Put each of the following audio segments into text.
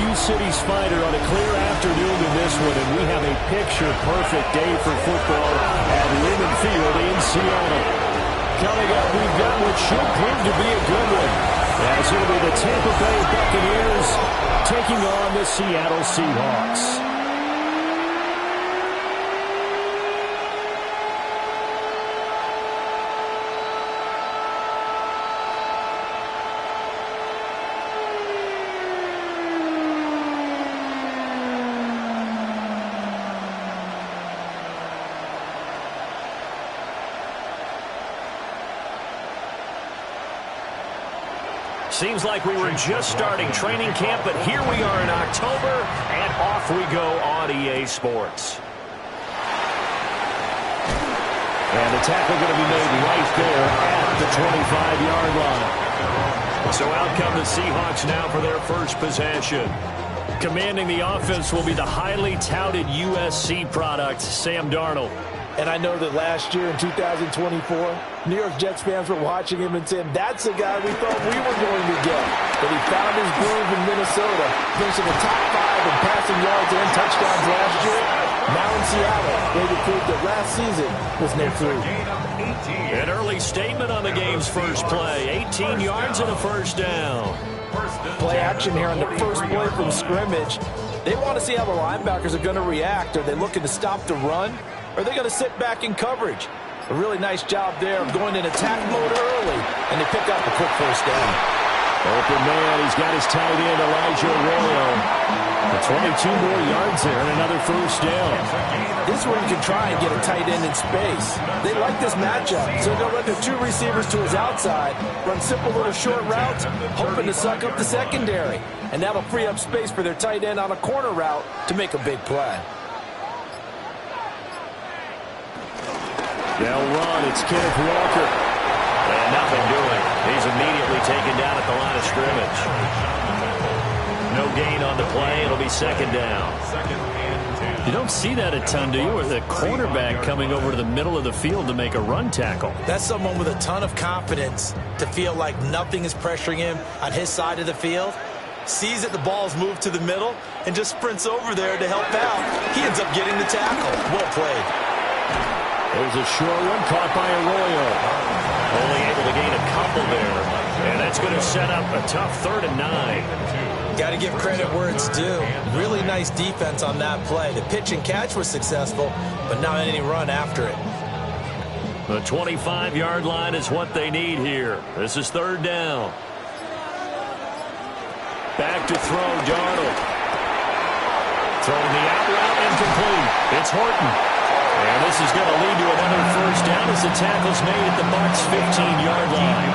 few cities fighter on a clear afternoon in this one, and we have a picture-perfect day for football at Lumen Field in Seattle. Coming up, we've got what should prove to be a good one, as it'll be the Tampa Bay Buccaneers taking on the Seattle Seahawks. Seems like we were just starting training camp, but here we are in October, and off we go on EA Sports. And the tackle going to be made right there at the 25-yard line. So out come the Seahawks now for their first possession. Commanding the offense will be the highly touted USC product, Sam Darnold. And I know that last year in 2024, New York Jets fans were watching him and saying, that's the guy we thought we were going to get. But he found his groove in Minnesota, finishing the top 5 in passing yards and touchdowns last year. Now in Seattle, where he proved that last season was no fluke. An early statement on the game's first play. 18 yards and a first down. Play action here on the first play from scrimmage. They want to see how the linebackers are going to react. Are they looking to stop the run? Or are they going to sit back in coverage? A really nice job there of going in attack mode early, and they pick up a quick first down. Open man, he's got his tight end, Elijah Arroyo. 22 more yards there and another first down. This is where you can try and get a tight end in space. They like this matchup, so they'll run their 2 receivers to his outside, run simple little short routes, hoping to suck up the secondary. And that'll free up space for their tight end on a corner route to make a big play. They'll run. It's Kenneth Walker. And nothing doing. He's immediately taken down at the line of scrimmage. No gain on the play. It'll be second down. You don't see that a ton, do you? Or the cornerback coming over to the middle of the field to make a run tackle. That's someone with a ton of confidence to feel like nothing is pressuring him on his side of the field. Sees that the ball's moved to the middle and just sprints over there to help out. He ends up getting the tackle. Well played. There's a short one caught by Arroyo. Only able to gain a couple there. And that's going to set up a tough 3rd and 9. Got to give credit where it's due. Really nice defense on that play. The pitch and catch was successful, but not any run after it. The 25-yard line is what they need here. This is 3rd down. Back to throw, Darnold. Throwing the out route incomplete. It's Horton. And this is going to lead to another first down as the tackle's made at the Bucs' 15-yard line.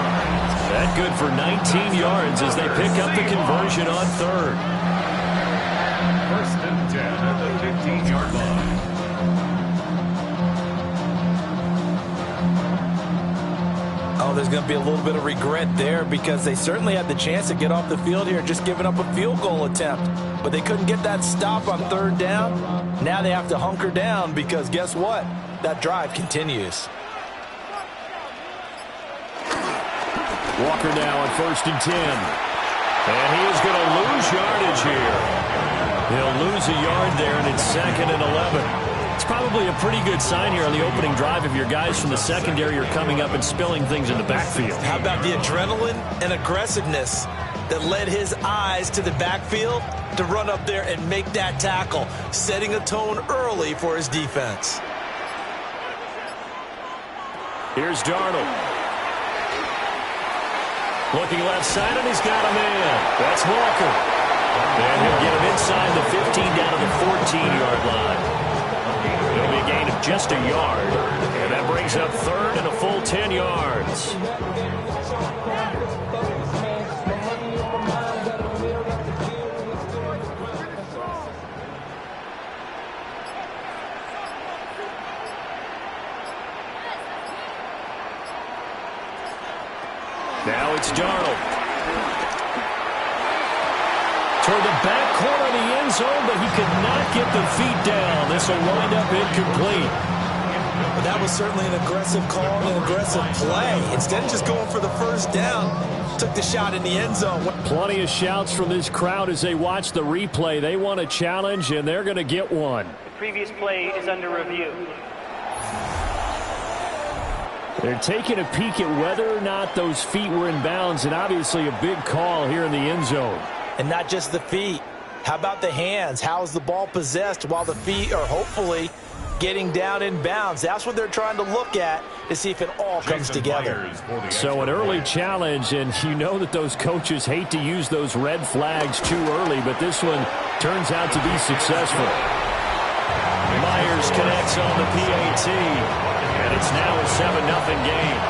That good for 19 yards as they pick up the conversion on 3rd. 1st and 10 at the 15-yard line. Oh, there's going to be a little bit of regret there because they certainly had the chance to get off the field here just giving up a field goal attempt. But they couldn't get that stop on 3rd down. Now they have to hunker down because guess what? That drive continues. Walker now on 1st and 10. And he is going to lose yardage here. He'll lose a yard there, and it's 2nd and 11. It's probably a pretty good sign here on the opening drive if your guys from the secondary are coming up and spilling things in the backfield. How about the adrenaline and aggressiveness that led his eyes to the backfield to run up there and make that tackle, setting a tone early for his defense. Here's Darnold. Looking left side, and he's got a man. That's Walker. And he'll get him inside the 15 down to the 14-yard line. It'll be a gain of just a yard. And that brings up 3rd and a full 10 yards. Now it's Darnold. Toward the back corner of the end zone, but he could not get the feet down. This will wind up incomplete. but that was certainly an aggressive call and an aggressive play. Instead of just going for the first down, took the shot in the end zone. Plenty of shouts from this crowd as they watch the replay. They want a challenge, and they're going to get one. The previous play is under review. They're taking a peek at whether or not those feet were in bounds, and obviously a big call here in the end zone. And not just the feet. How about the hands? How is the ball possessed while the feet are hopefully getting down in bounds? That's what they're trying to look at to see if it all comes together. So an early challenge, and you know that those coaches hate to use those red flags too early, but this one turns out to be successful. Myers connects on the PAT, and it's now a 7-0 game.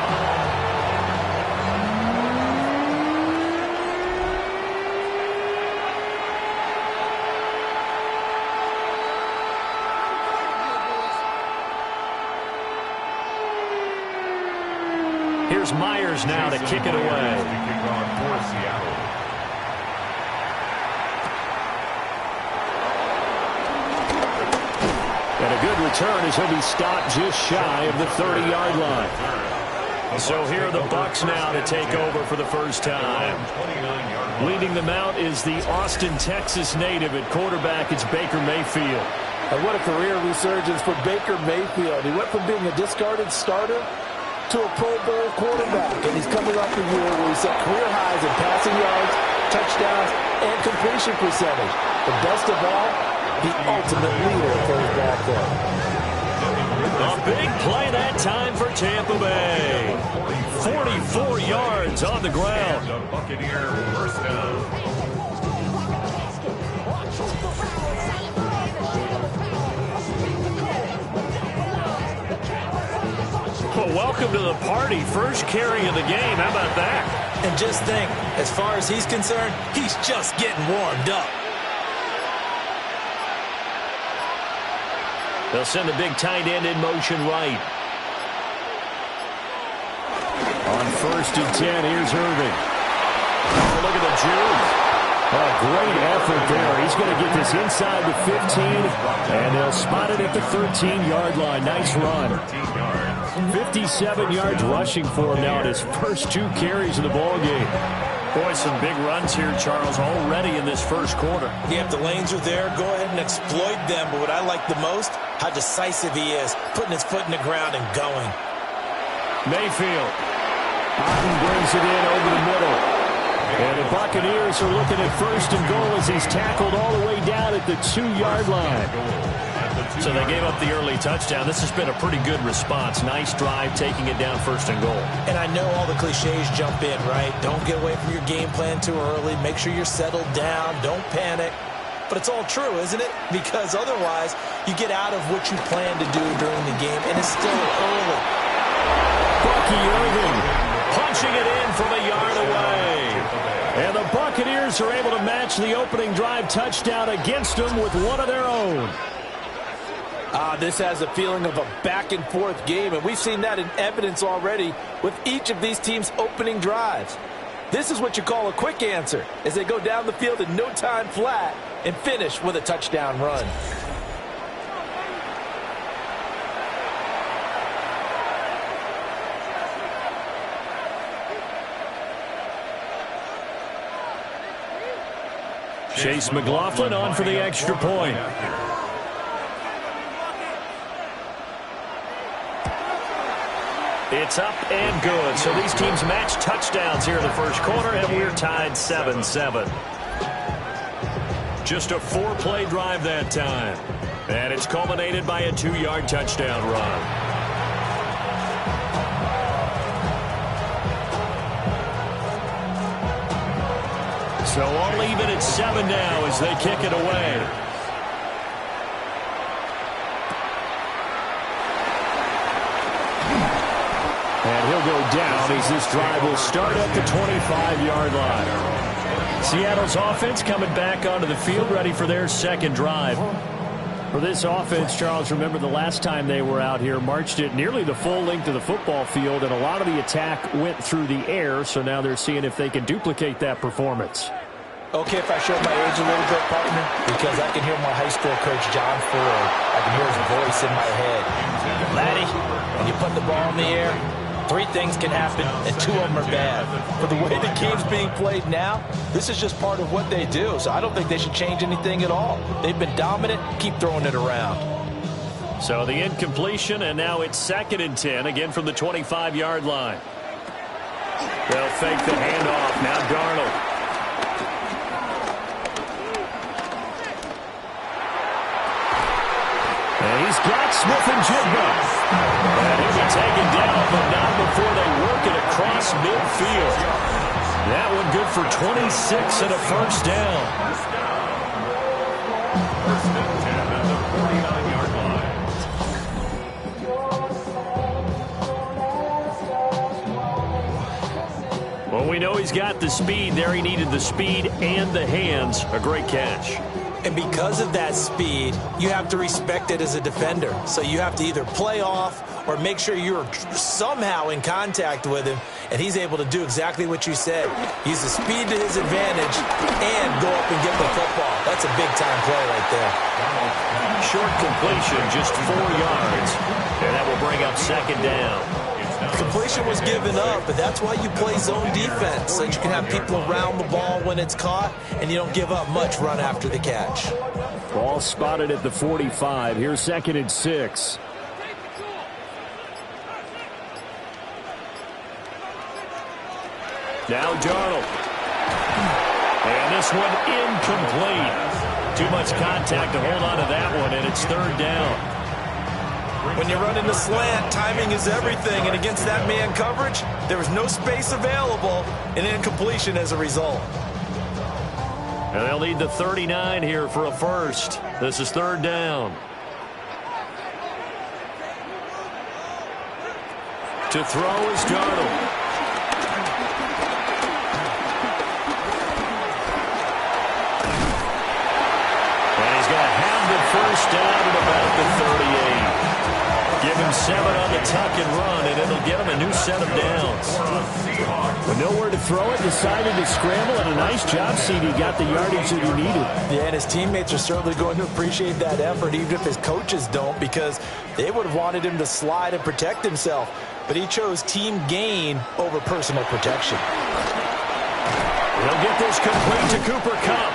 Here's Myers now to kick it away. And a good return as he'll be stopped just shy of the 30-yard line. So here are the Bucs now to take over for the first time. Leading them out is the Austin, Texas native at quarterback. It's Baker Mayfield. And what a career resurgence for Baker Mayfield. He went from being a discarded starter to a Pro Bowl quarterback, and he's coming off the year where he set career highs in passing yards, touchdowns, and completion percentage. But best of all, the ultimate leader for his back there. A big play that time for Tampa Bay. 44 yards on the ground. The Buccaneer first down. Well, welcome to the party. First carry of the game. How about that? And just think, as far as he's concerned, he's just getting warmed up. They'll send the big tight end in motion right. On 1st and 10, here's Irving. Oh, look at the juke. A great effort there. He's going to get this inside the 15, and they'll spot it at the 13-yard line. Nice run. 57 yards rushing for him now in his first 2 carries of the ballgame. Boy, some big runs here, Charles, already in this first quarter. Yeah, if the lanes are there, go ahead and exploit them. But what I like the most, how decisive he is, putting his foot in the ground and going. Mayfield. Otten brings it in over the middle. And the Buccaneers are looking at 1st and goal as he's tackled all the way down at the 2-yard line. So they gave up the early touchdown. This has been a pretty good response. Nice drive, taking it down 1st and goal. And I know all the cliches jump in, right? Don't get away from your game plan too early. Make sure you're settled down. Don't panic. But it's all true, isn't it? Because otherwise, you get out of what you plan to do during the game, and it's still early. Bucky Irving punching it in from a yard away. And the Buccaneers are able to match the opening drive touchdown against them with one of their own. This has a feeling of a back-and-forth game, and we've seen that in evidence already with each of these teams' opening drives. This is what you call a quick answer, as they go down the field in no time flat and finish with a touchdown run. Chase McLaughlin on for the extra point. It's up and good. So these teams match touchdowns here in the first quarter, and we're tied 7-7. Just a 4-play drive that time. And it's culminated by a 2-yard touchdown run. So all even at 7 now as they kick it away. And he'll go down as this drive will start at the 25-yard line. Seattle's offense coming back onto the field, ready for their second drive. For this offense, Charles, remember the last time they were out here, marched it nearly the full length of the football field, and a lot of the attack went through the air, so now they're seeing if they can duplicate that performance. Okay, if I show my age a little bit, partner, because I can hear my high school coach, John Ford. I can hear his voice in my head. Laddie, when you put the ball in the air, 3 things can happen, and 2 of them are bad. For the way the game's being played now, this is just part of what they do, so I don't think they should change anything at all. They've been dominant. Keep throwing it around. So the incompletion, and now it's 2nd and 10, again from the 25-yard line. They'll fake the handoff. Now Darnold. And he's got Smith-Njigba. And he'll be taken down, but not before they work it across midfield. That one good for 26 and a first down. First and 10 at the 49-yard line. Well, we know he's got the speed there. He needed the speed and the hands. A great catch. And because of that speed, you have to respect it as a defender. So you have to either play off or make sure you're somehow in contact with him, and he's able to do exactly what you said. Use the speed to his advantage and go up and get the football. That's a big-time play right there. Short completion, just 4 yards, and that will bring up 2nd down. Completion was given up, but that's why you play zone defense, so that you can have people around the ball when it's caught, and you don't give up much run after the catch. Ball spotted at the 45. Here's 2nd and 6. Now Darnold. And this one incomplete. Too much contact to hold on to that one, and it's 3rd down. When you run into slant, timing is everything, and against that man coverage, there was no space available, and incompletion as a result. And they'll need the 39 here for a first. This is 3rd down. To throw is Darnold. And he's going to have the first down at about the 38. Give him 7 on the tuck and run, and it'll get him a new set of downs. With nowhere to throw it, decided to scramble, and a nice job, CD. Got the yardage that he needed. Yeah, and his teammates are certainly going to appreciate that effort, even if his coaches don't, because they would have wanted him to slide and protect himself. But he chose team gain over personal protection. He'll get this complete to Cooper Kupp.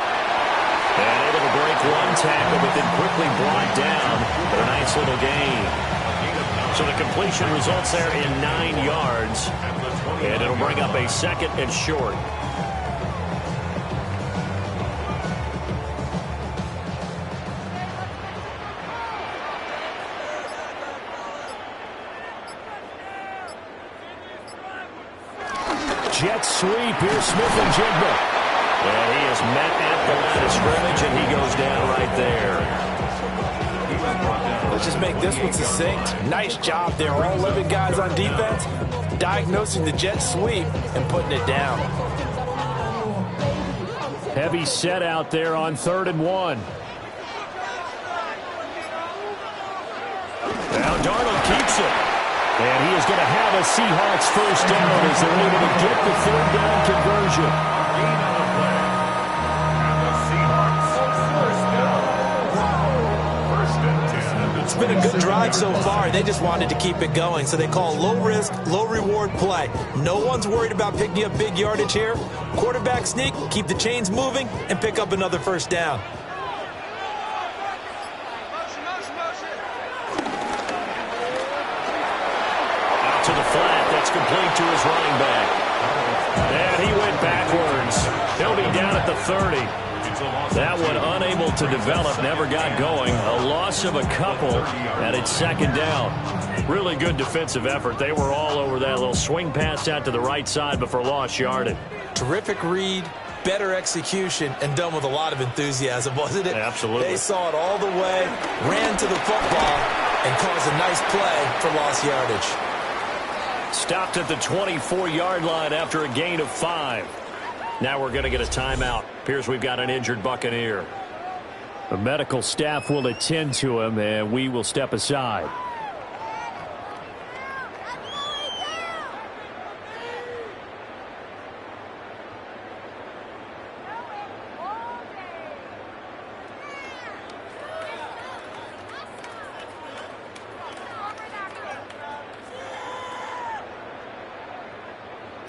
And able to break one tackle, but then quickly brought down. But a nice little gain. So the completion results there in 9 yards. And it'll bring up a 2nd and short. Jet sweep. Here's Smith-Njigba. And he is met at the line of scrimmage, and he goes down right there. Let's just make this one succinct. Nice job there. All 11 guys on defense diagnosing the jet sweep and putting it down. Heavy set out there on 3rd and 1. Now Darnold keeps it. And he is going to have a Seahawks first down as they're able to get the 3rd down conversion. It's been a good drive so far. They just wanted to keep it going, so they call low-risk, low-reward play. No one's worried about picking up big yardage here. Quarterback sneak, keep the chains moving, and pick up another first down. Out to the flat. That's complete to his running back. And he went backwards. He'll be down at the 30. That one unable to develop, never got going. A loss of a couple, and it's 2nd down. Really good defensive effort. They were all over that little swing pass out to the right side before lost yardage. Terrific read, better execution, and done with a lot of enthusiasm, wasn't it? Absolutely. They saw it all the way, ran to the football, and caused a nice play for lost yardage. Stopped at the 24-yard line after a gain of 5. Now we're going to get a timeout. Appears we've got an injured Buccaneer. The medical staff will attend to him, and we will step aside.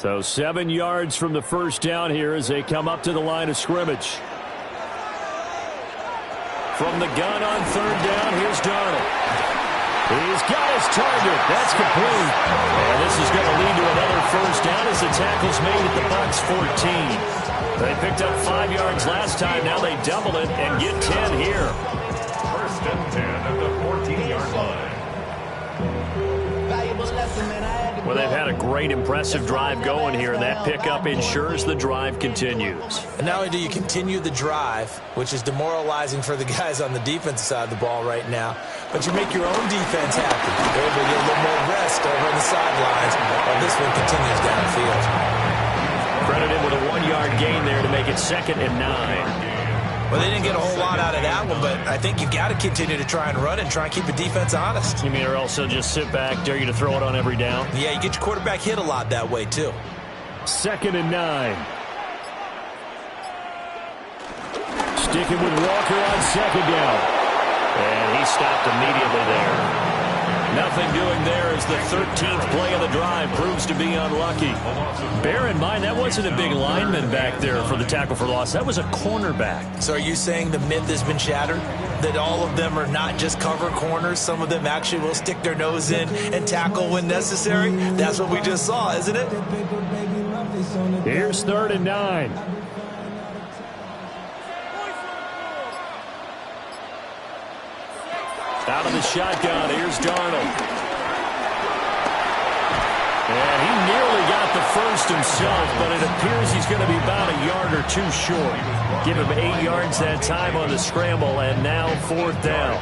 So 7 yards from the first down here as they come up to the line of scrimmage. From the gun on third down, here's Darnold. He's got his target. That's complete. And this is going to lead to another first down as the tackle's made at the Bucs 14. They picked up 5 yards last time. Now they double it and get 10 here. First and 10 at the 14-yard line. Well, they've had a great, impressive drive going here, and that pickup ensures the drive continues. And not only do you continue the drive, which is demoralizing for the guys on the defensive side of the ball right now, but you make your own defense happy. They're able to get a little more rest over on the sidelines while this one continues downfield. Credited with a 1-yard gain there to make it 2nd and 9. Well, they didn't get a whole lot out of that one, but I think you've got to continue to try and run and try and keep the defense honest. You mean or else they'll just sit back, dare you to throw it on every down? Yeah, you get your quarterback hit a lot that way, too. 2nd and 9. Sticking with Walker on 2nd down. And he stopped immediately there. Nothing doing there as the 13th play of the drive proves to be unlucky. Bear in mind, that wasn't a big lineman back there for the tackle for loss. That was a cornerback. So are you saying the myth has been shattered? That all of them are not just cover corners? Some of them actually will stick their nose in and tackle when necessary? That's what we just saw, isn't it? Here's 3rd and 9. Out of the shotgun, here's Darnold. And he nearly got the first himself, but it appears he's going to be about a yard or two short. Give him 8 yards that time on the scramble, and now 4th down.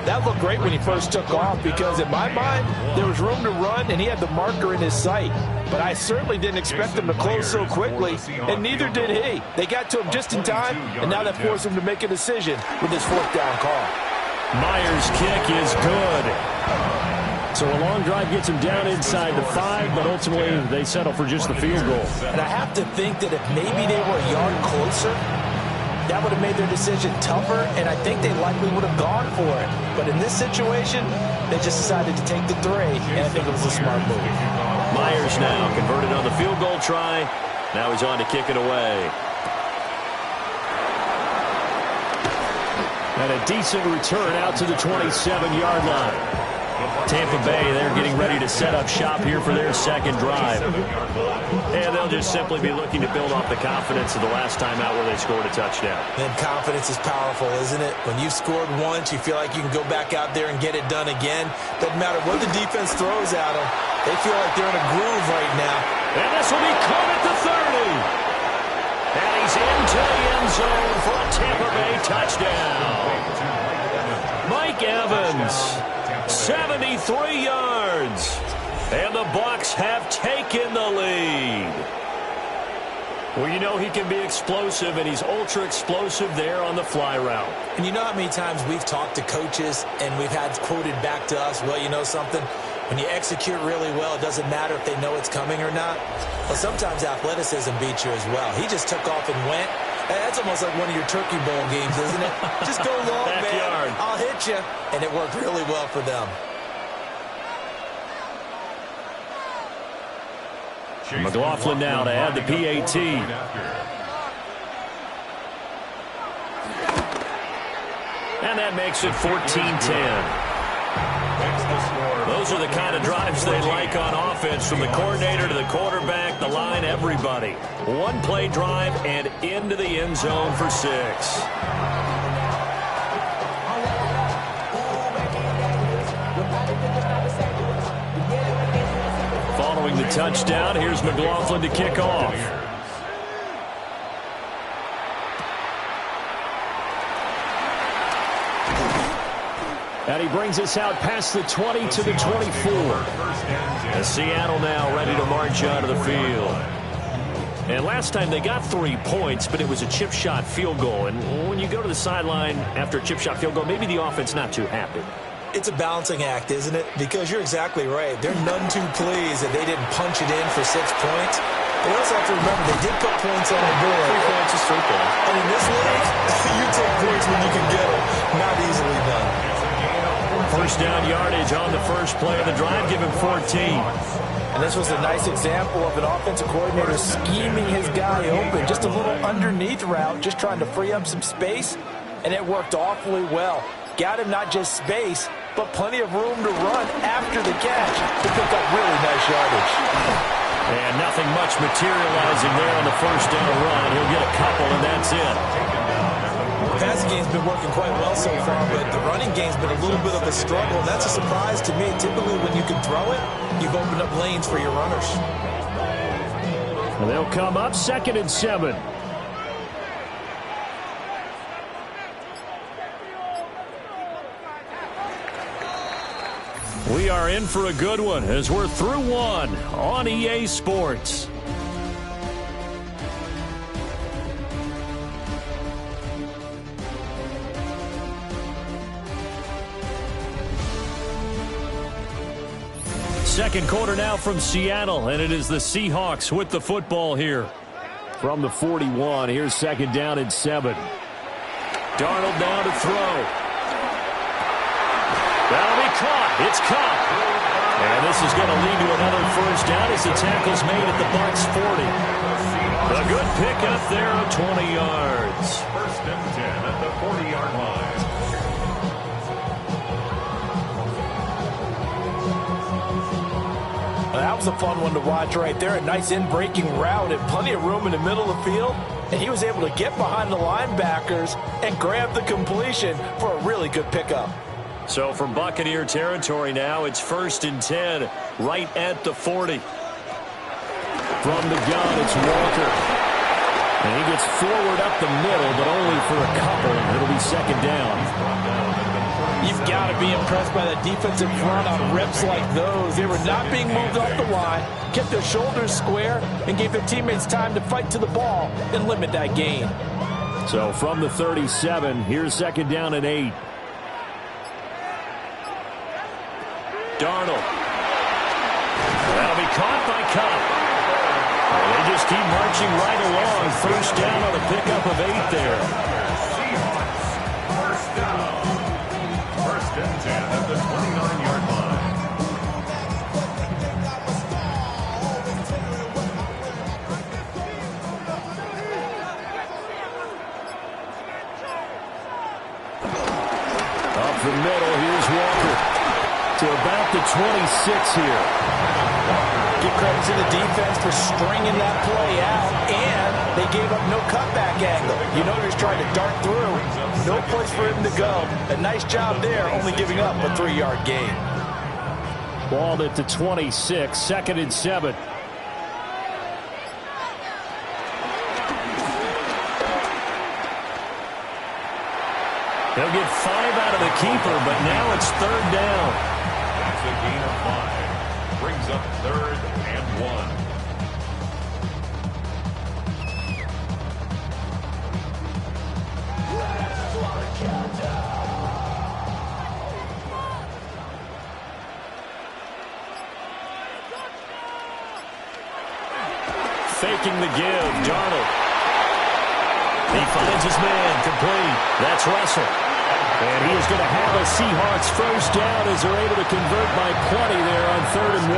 That looked great when he first took off because, in my mind, there was room to run, and he had the marker in his sight. But I certainly didn't expect him to close so quickly, and neither did he. They got to him just in time, and now that forced him to make a decision with his 4th down call. Myers' kick is good. So a long drive gets him down inside the 5, but ultimately they settle for just the field goal. And I have to think that if maybe they were a yard closer, that would have made their decision tougher, and I think they likely would have gone for it. But in this situation, they just decided to take the 3, and I think it was a smart move. Myers now converted on the field goal try. Now he's on to kick it away. And a decent return out to the 27-yard line. Tampa Bay, they're getting ready to set up shop here for their 2nd drive. And they'll just simply be looking to build off the confidence of the last time out where they scored a touchdown. And confidence is powerful, isn't it? When you've scored once, you feel like you can go back out there and get it done again. Doesn't matter what the defense throws at them. They feel like they're in a groove right now. And this will be caught at the 30. And he's into the end zone for a Tampa Bay touchdown. Mike Evans, 73 yards. And the Bucs have taken the lead. Well, you know he can be explosive, and he's ultra explosive there on the fly route. And you know how many times we've talked to coaches and we've had quoted back to us, well, you know something? When you execute really well, it doesn't matter if they know it's coming or not. Well, sometimes athleticism beats you as well. He just took off and went. That's almost like one of your Turkey Bowl games, isn't it? Just go long, man. I'll hit you. And it worked really well for them. McLaughlin now to add the PAT. And that makes it 14-10. Those are the kind of drives they like on offense, from the coordinator to the quarterback, the line, everybody. One-play drive and into the end zone for 6. Following the touchdown, here's McLaughlin to kick off. And he brings us out past the 20 to the 24. And Seattle now ready to march out of the field. And last time they got 3 points, but it was a chip shot field goal. And when you go to the sideline after a chip shot field goal, maybe the offense not too happy. It's a balancing act, isn't it? Because you're exactly right. They're none too pleased that they didn't punch it in for 6 points. But also have to remember, they did put points on the board. 3 points is 3 points. And in this league, you take points when you can get them. Not easily done. First down yardage on the first play of the drive. Give him 14. And this was a nice example of an offensive coordinator scheming his guy open. Just a little underneath route, just trying to free up some space, and it worked awfully well. Got him not just space, but plenty of room to run after the catch to pick up really nice yardage. And nothing much materializing there on the first down run. He'll get a couple, and that's it. The passing game's been working quite well so far, but the running game's been a little bit of a struggle, and that's a surprise to me. Typically, when you can throw it, you've opened up lanes for your runners. And they'll come up 2nd and 7. We are in for a good one as we're through one on EA Sports. Second quarter now from Seattle, and it is the Seahawks with the football here. From the 41, here's 2nd down and 7. Darnold now to throw. That'll be caught. It's caught. And this is going to lead to another first down as the tackle's made at the Bucs 40. A good pickup there of 20 yards. First and 10 at the 40-yard line. That was a fun one to watch right there. A nice in-breaking route and plenty of room in the middle of the field. And he was able to get behind the linebackers and grab the completion for a really good pickup. So from Buccaneer territory now, it's 1st and 10 right at the 40. From the gun, it's Walker. And he gets forward up the middle, but only for a couple. It'll be 2nd down. You've got to be impressed by the defensive front on reps like those. They were not being moved off the line, kept their shoulders square, and gave their teammates time to fight to the ball and limit that gain. So from the 37, here's 2nd down and 8. Darnold. That'll be caught by Cup. They just keep marching right along. First down on a pickup of 8 there. First down. First and 10 at the 29-yard line. Up the middle, here's Walker. To about the 26 here. Give credit to the defense for stringing that play out, and they gave up no cutback angle. You know he's trying to dart through. No place for him to go. A nice job there, only giving up a 3-yard gain. Ball at the 26, 2nd and 7. They'll get 5 out of the keeper, but now it's 3rd down. That's a gain of 5. Brings up 3rd and 1. Faking the give, Darnold. He finds his man, complete. That's Russell. And he is going to have a Seahawks first down as they're able to convert by plenty there on 3rd and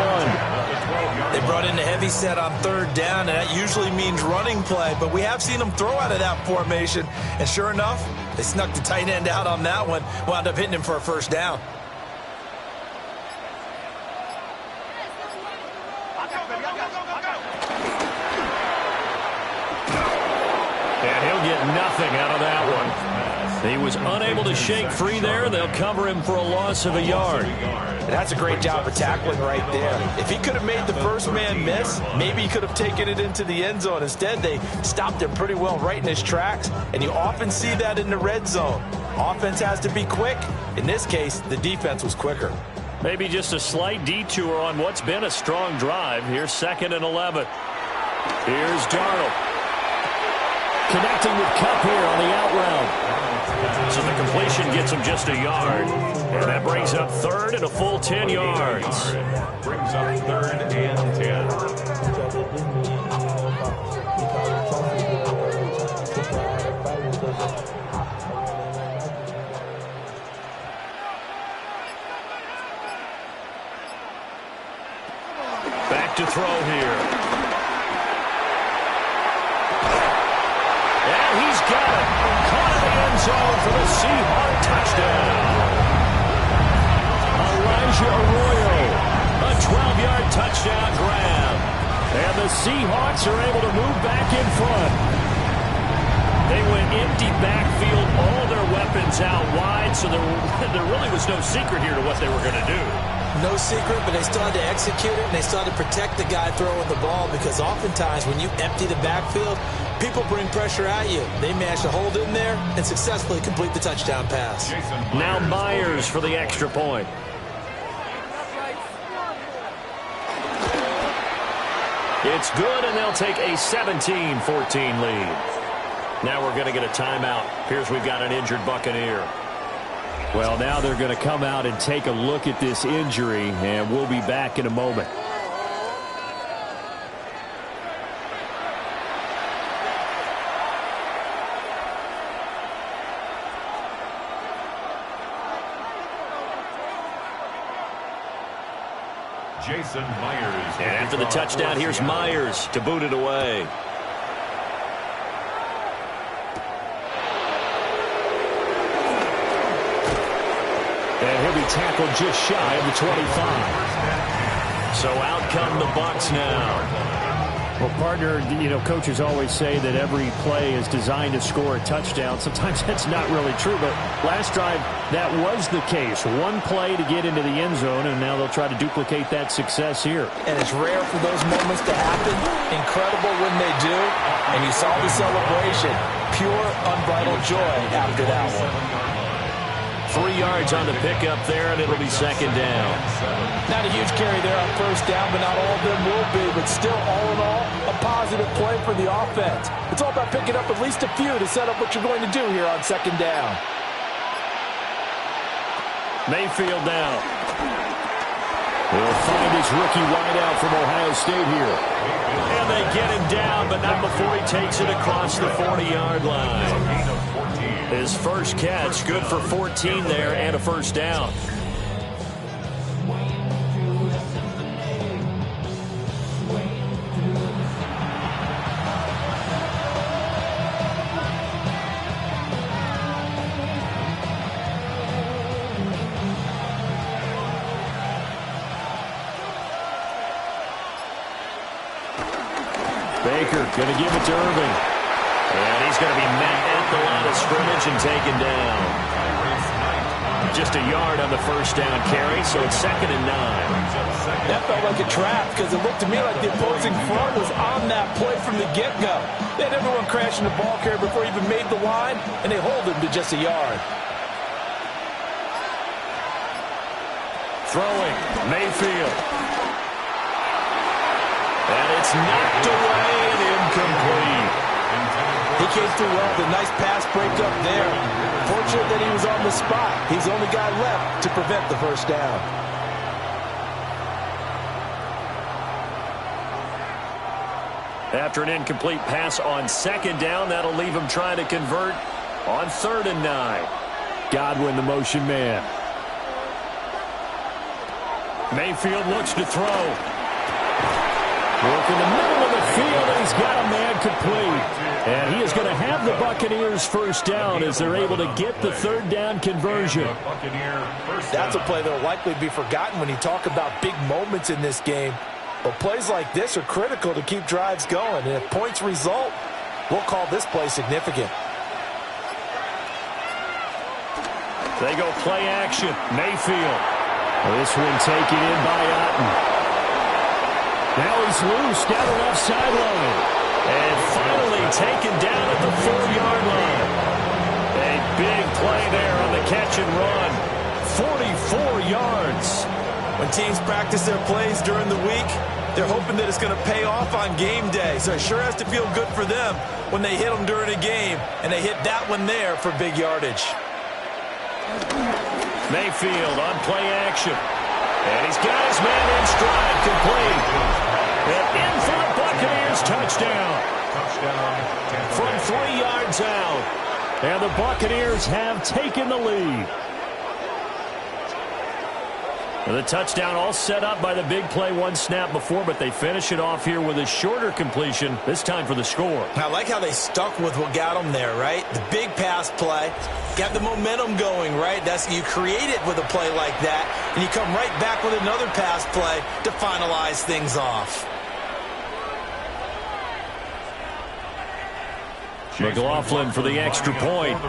1. They brought in a heavy set on 3rd down, and that usually means running play, but we have seen them throw out of that formation. And sure enough, they snuck the tight end out on that one, wound up hitting him for a first down. And he'll get nothing out of that one. He was unable to shake free there. They'll cover him for a loss of a yard. That's a great job of tackling right there. If he could have made the first man miss, maybe he could have taken it into the end zone. Instead, they stopped him pretty well right in his tracks, and you often see that in the red zone. Offense has to be quick. In this case, the defense was quicker. Maybe just a slight detour on what's been a strong drive. Here's 2nd and 11. Here's Darnold. Connecting with Cup here on the out route. So the completion gets him just a yard. And that brings up 3rd and a full 10 yards. Brings up 3rd and 10. back to throw here. And he's got it. Caught in the end zone for the Seahawks touchdown. Elijah Arroyo, a 12-yard touchdown grab. And the Seahawks are able to move back in front. They went empty backfield, all their weapons out wide, so there really was no secret here to what they were going to do. No secret, but they still had to execute it, and they still had to protect the guy throwing the ball, because oftentimes when you empty the backfield, people bring pressure at you. They managed to hold in there and successfully complete the touchdown pass. Now Myers for the extra point. It's good, and they'll take a 17-14 lead. Now we're going to get a timeout. Here's we've got an injured Buccaneer. Well, now they're going to come out and take a look at this injury, and we'll be back in a moment. Jason Myers. And after the touchdown, here's Myers to boot it away. And he'll be tackled just shy of the 25. So out come the Bucs now. Well, partner, you know, coaches always say that every play is designed to score a touchdown. Sometimes that's not really true, but last drive, that was the case. One play to get into the end zone, and now they'll try to duplicate that success here. And it's rare for those moments to happen. Incredible when they do. And you saw the celebration. Pure, unbridled joy after that one. 3 yards on the pickup there, and it'll be second down. Not a huge carry there on first down, but not all of them will be. But still, all in all, a positive play for the offense. It's all about picking up at least a few to set up what you're going to do here on second down. Mayfield now. He'll find his rookie wideout from Ohio State here. And they get him down, but not before he takes it across the 40-yard line. His first catch, good for 14 there and a first down. Baker going to give it to Irving. And he's going to be met at the line of scrimmage and taken down. Just a yard on the first down carry, so it's 2nd and 9. That felt like a trap because it looked to me like the opposing front was on that play from the get-go. They had everyone crashing the ball carrier before he even made the line, and they hold him to just a yard. Throwing, Mayfield. And it's knocked away and incomplete. He came through well, the nice pass breakup there. Fortunate that he was on the spot. He's the only guy left to prevent the first down. After an incomplete pass on second down, that'll leave him trying to convert on 3rd and 9. Godwin, the motion man. Mayfield looks to throw. Work in the middle of the field, and he's got a man complete. And he is going to have the Buccaneers first down as they're able to get the 3rd down conversion. That's a play that will likely be forgotten when you talk about big moments in this game. But plays like this are critical to keep drives going. And if points result, we'll call this play significant. They go play action. Mayfield. This one taken in by Otten. Now he's loose down the left sideline. And finally taken down at the 4-yard line. A big play there on the catch and run. 44 yards. When teams practice their plays during the week, they're hoping that it's going to pay off on game day. So it sure has to feel good for them when they hit them during a game. And they hit that one there for big yardage. Mayfield on play action. And he's got his man in stride, complete. And in for the Buccaneers touchdown. From 3 yards out. And the Buccaneers have taken the lead. And the touchdown all set up by the big play one snap before, but they finish it off here with a shorter completion, this time for the score. I like how they stuck with what got them there, right? The big pass play, got the momentum going, right? That's you create it with a play like that, and you come right back with another pass play to finalize things off. McLaughlin for the extra point.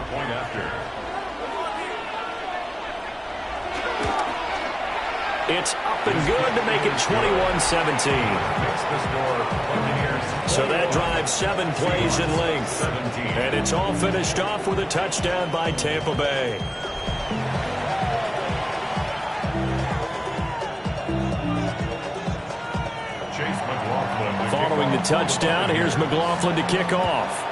It's up and good to make it 21-17. So that drives 7 plays in length. And it's all finished off with a touchdown by Tampa Bay. Following the touchdown, here's McLaughlin to kick off.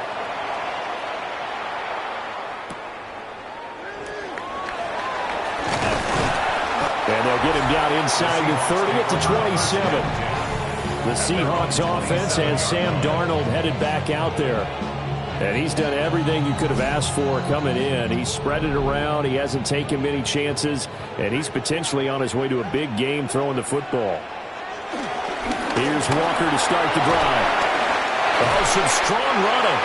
And they'll get him down inside the 30 to 27. The Seahawks offense has Sam Darnold headed back out there. And he's done everything you could have asked for coming in. He's spread it around. He hasn't taken many chances. And he's potentially on his way to a big game throwing the football. Here's Walker to start the drive. Oh, some strong running.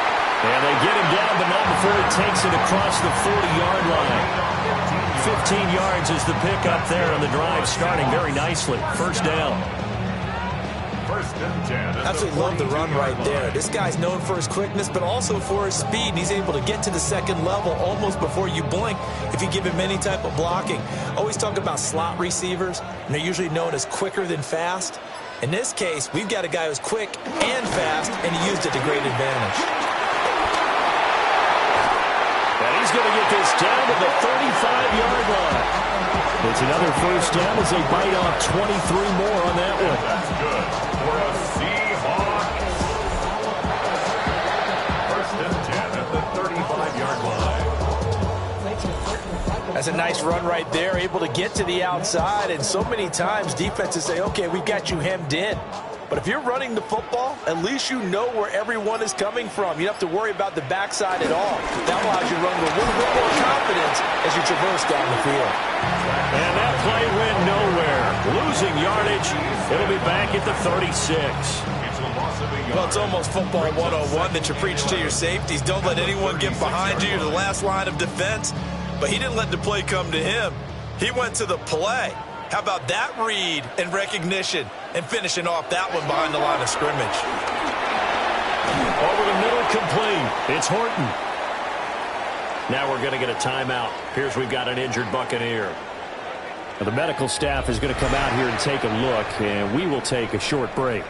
And they get him down, but not before he takes it across the 40-yard line. 15 yards is the pickup there on the drive, starting very nicely. First down. Absolutely love the run right there. This guy's known for his quickness, but also for his speed. And he's able to get to the second level almost before you blink if you give him any type of blocking. Always talk about slot receivers, and they're usually known as quicker than fast. In this case, we've got a guy who's quick and fast, and he used it to great advantage. And he's going to get this down to the 35-yard line. It's another first down as they bite off 23 more on that one. That's good for a Seahawks. First and 10 at the 35-yard line. That's a nice run right there, able to get to the outside. And so many times defenses say, okay, we've got you hemmed in. But if you're running the football, at least you know where everyone is coming from. You don't have to worry about the backside at all. That allows you to run with a little bit more confidence as you traverse down the field. And that play went nowhere. Losing yardage. It'll be back at the 36. Well, it's almost football 101 that you preach to your safeties. Don't let anyone get behind you. You're the last line of defense. But he didn't let the play come to him. He went to the play. How about that read and recognition and finishing off that one behind the line of scrimmage? Over the middle, complete. It's Horton. Now we're going to get a timeout. Here's we've got an injured Buccaneer. The medical staff is going to come out here and take a look, and we will take a short break.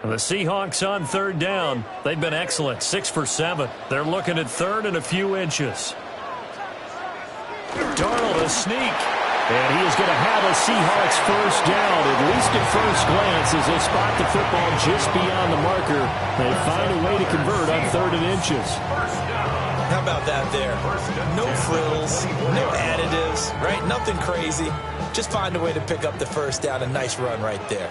The Seahawks on third down. They've been excellent, 6 for 7. They're looking at third and a few inches. Darnold a sneak. And he is going to have a Seahawks first down, at least at first glance, as they spot the football just beyond the marker. They find a way to convert on third and inches. How about that there? No frills, no additives, right? Nothing crazy. Just find a way to pick up the first down. A nice run right there.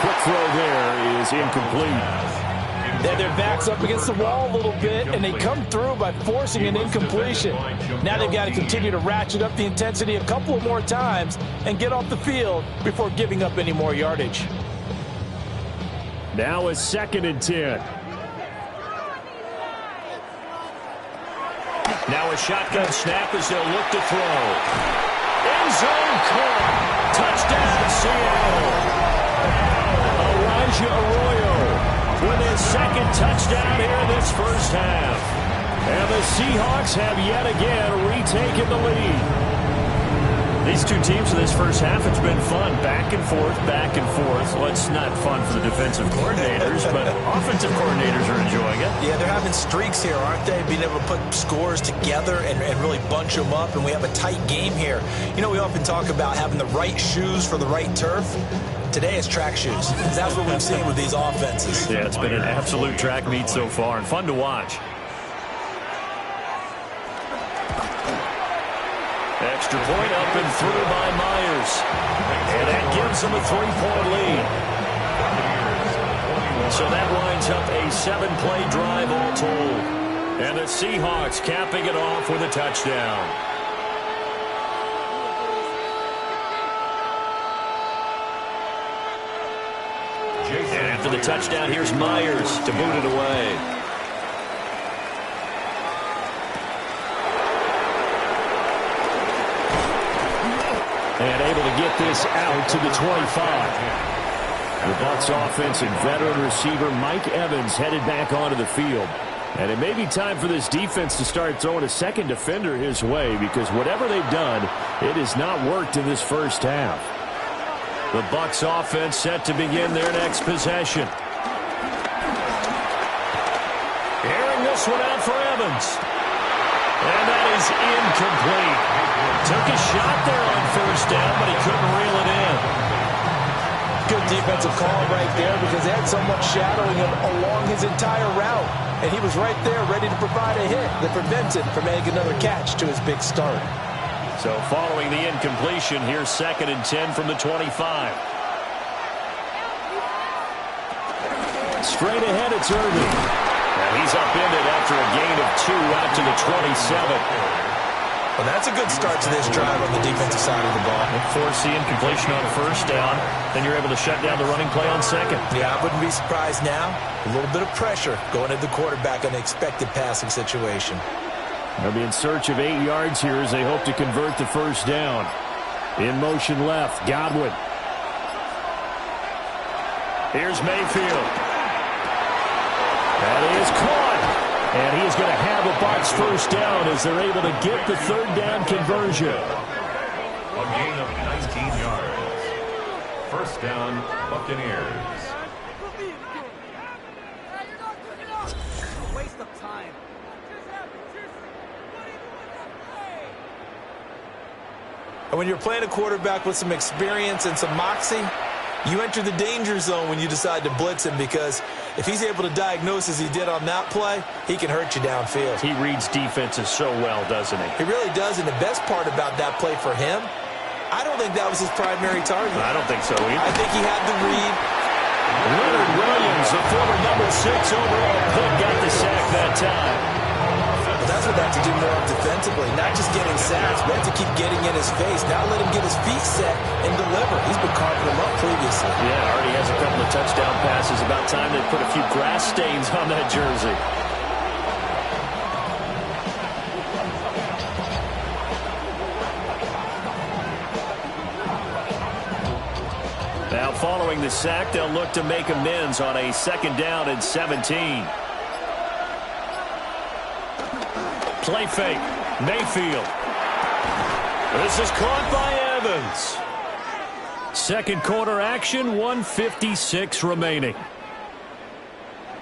Quick throw there is incomplete. Yeah, their back's up against the wall a little bit, and they come through by forcing an incompletion. Now they've got to continue to ratchet up the intensity a couple more times and get off the field before giving up any more yardage. Now a 2nd and 10. Now a shotgun snap as they'll look to throw. End zone caught. Touchdown, Seattle. Arroyo with his 2nd touchdown here in this first half. And the Seahawks have yet again retaken the lead. These two teams in this first half, it's been fun. Back and forth, back and forth. Well, it's not fun for the defensive coordinators, but offensive coordinators are enjoying it. Yeah, they're having streaks here, aren't they? Being able to put scores together and really bunch them up, and we have a tight game here. You know, we often talk about having the right shoes for the right turf. Today it's track shoes. That's what we've seen with these offenses. Yeah, it's been an absolute track meet so far and fun to watch. Extra point up and through by Myers. And that gives them a 3-point lead. So that winds up a 7-play drive all told. And the Seahawks capping it off with a touchdown. And after the touchdown, here's Myers to boot it away. And able to get this out to the 25. The Bucs offense and veteran receiver Mike Evans headed back onto the field. And it may be time for this defense to start throwing a second defender his way, because whatever they've done, it has not worked in this first half. The Bucs offense set to begin their next possession. Airing this one out for Evans. And that is incomplete. Took a shot there on first down, but he couldn't reel it in. Good defensive call right there, because they had someone shadowing him along his entire route. And he was right there ready to provide a hit that prevents him from making another catch to his big start. So following the incompletion, here's 2nd and 10 from the 25. Straight ahead, it's Irving. And he's upended after a gain of 2 out to the 27. Well, that's a good start to this drive on the defensive side of the ball. Force the incompletion on first down. Then you're able to shut down the running play on second. Yeah, I wouldn't be surprised now. A little bit of pressure going at the quarterback on the expected passing situation. They'll be in search of 8 yards here as they hope to convert the first down. In motion left, Godwin. Here's Mayfield. That is caught. And he is going to have a Bucs first down as they're able to get the third down conversion. A gain of 19 yards. First down, Buccaneers. Waste of time. And when you're playing a quarterback with some experience and some moxie, you enter the danger zone when you decide to blitz him, because if he's able to diagnose as he did on that play, he can hurt you downfield. He reads defenses so well, doesn't he? He really does, and the best part about that play for him, I don't think that was his primary target. I don't think so either. I think he had the read. Leonard Williams, the former number 6 overall pick, got the sack that time. But that's what they have to do more defensively, not just getting sacks, but have to keep getting in his face. Now let him get his feet set and deliver. He's been carving him up previously. Yeah, already has a couple of touchdown passes. About time they put a few grass stains on that jersey. Now following the sack, they'll look to make amends on a 2nd down and 17. Play fake. Mayfield. This is caught by Evans. Second quarter action, 1:56 remaining.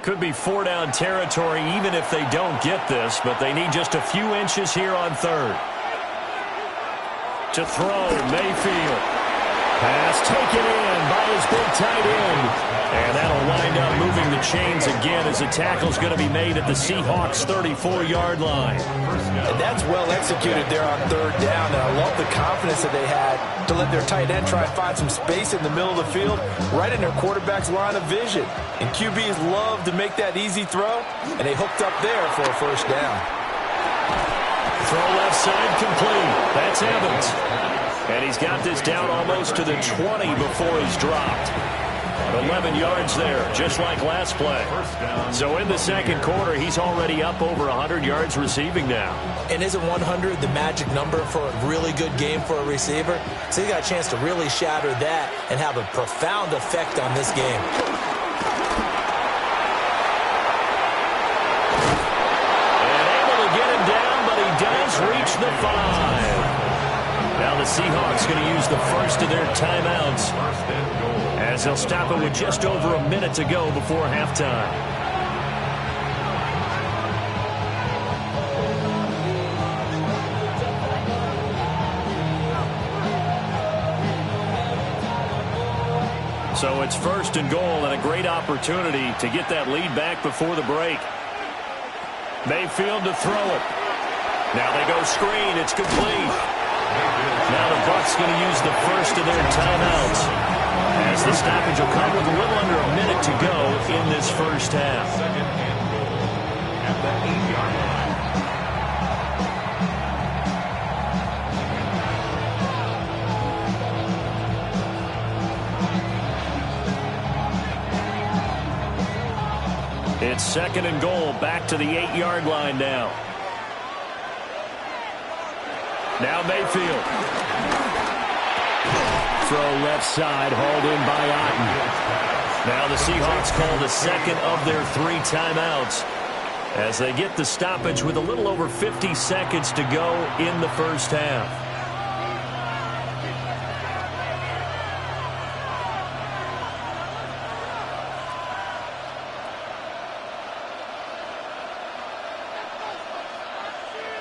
Could be 4-down territory even if they don't get this, but they need just a few inches here on 3rd. To throw, Mayfield. Pass taken in by his big tight end. And that'll wind up moving the chains again as a tackle's going to be made at the Seahawks' 34-yard line. And that's well executed there on 3rd down. And I love the confidence that they had to let their tight end try and find some space in the middle of the field, right in their quarterback's line of vision. And QBs love to make that easy throw, and they hooked up there for a first down. Throw left side complete. That's Evans. And he's got this down almost to the 20 before he's dropped. 11 yards there, just like last play. So in the second quarter, he's already up over 100 yards receiving now. And isn't 100 the magic number for a really good game for a receiver? So he got a chance to really shatter that and have a profound effect on this game. And able to get him down, but he does reach the 5. Now the Seahawks going to use the first of their timeouts as they'll stop it with just over a minute to go before halftime. So it's first and goal and a great opportunity to get that lead back before the break. Mayfield to throw it. Now they go screen. It's complete. Now the Bucs going to use the first of their timeouts, as the stoppage will come with a little under a minute to go in this first half. Second and goal at the 8-yard line. It's second and goal, back to the 8-yard line now. Now Mayfield. Throw left side, hauled in by Otten. Now the Seahawks call the second of their 3 timeouts as they get the stoppage with a little over 50 seconds to go in the first half.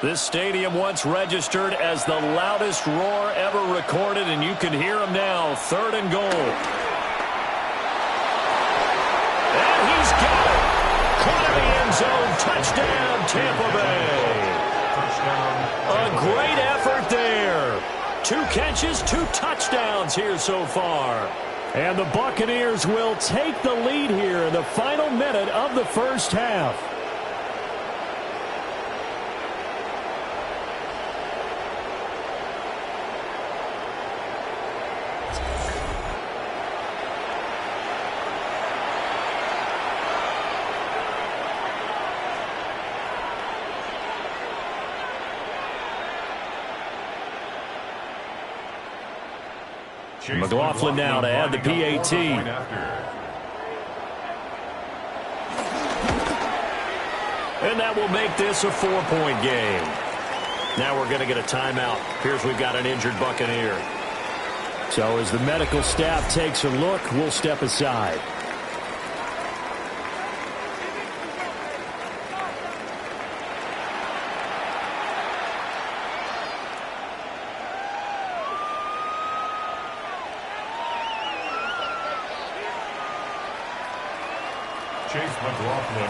This stadium once registered as the loudest roar ever recorded, and you can hear him now. Third and goal. And he's got it. Caught in the end zone. Touchdown, Tampa Bay. A great effort there. 2 catches, 2 touchdowns here so far. And the Buccaneers will take the lead here in the final minute of the first half. McLaughlin now to add the PAT. And that will make this a 4-point game. Now we're going to get a timeout. Here's we've got an injured Buccaneer. So as the medical staff takes a look, we'll step aside.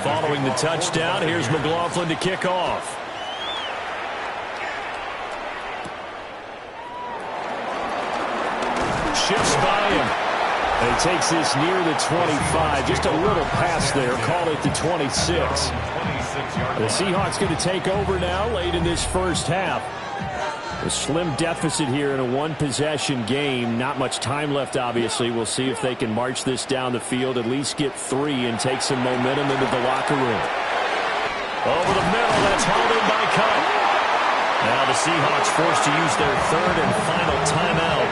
Following the touchdown, here's McLaughlin to kick off. Shifts by him. And he takes this near the 25. Just a little pass there. Call it the 26. The Seahawks going to take over now late in this first half. A slim deficit here in a 1-possession game. Not much time left, obviously. We'll see if they can march this down the field, at least get 3 and take some momentum into the locker room. Over the middle, that's hauled in by Cup. Now the Seahawks forced to use their 3rd and final timeout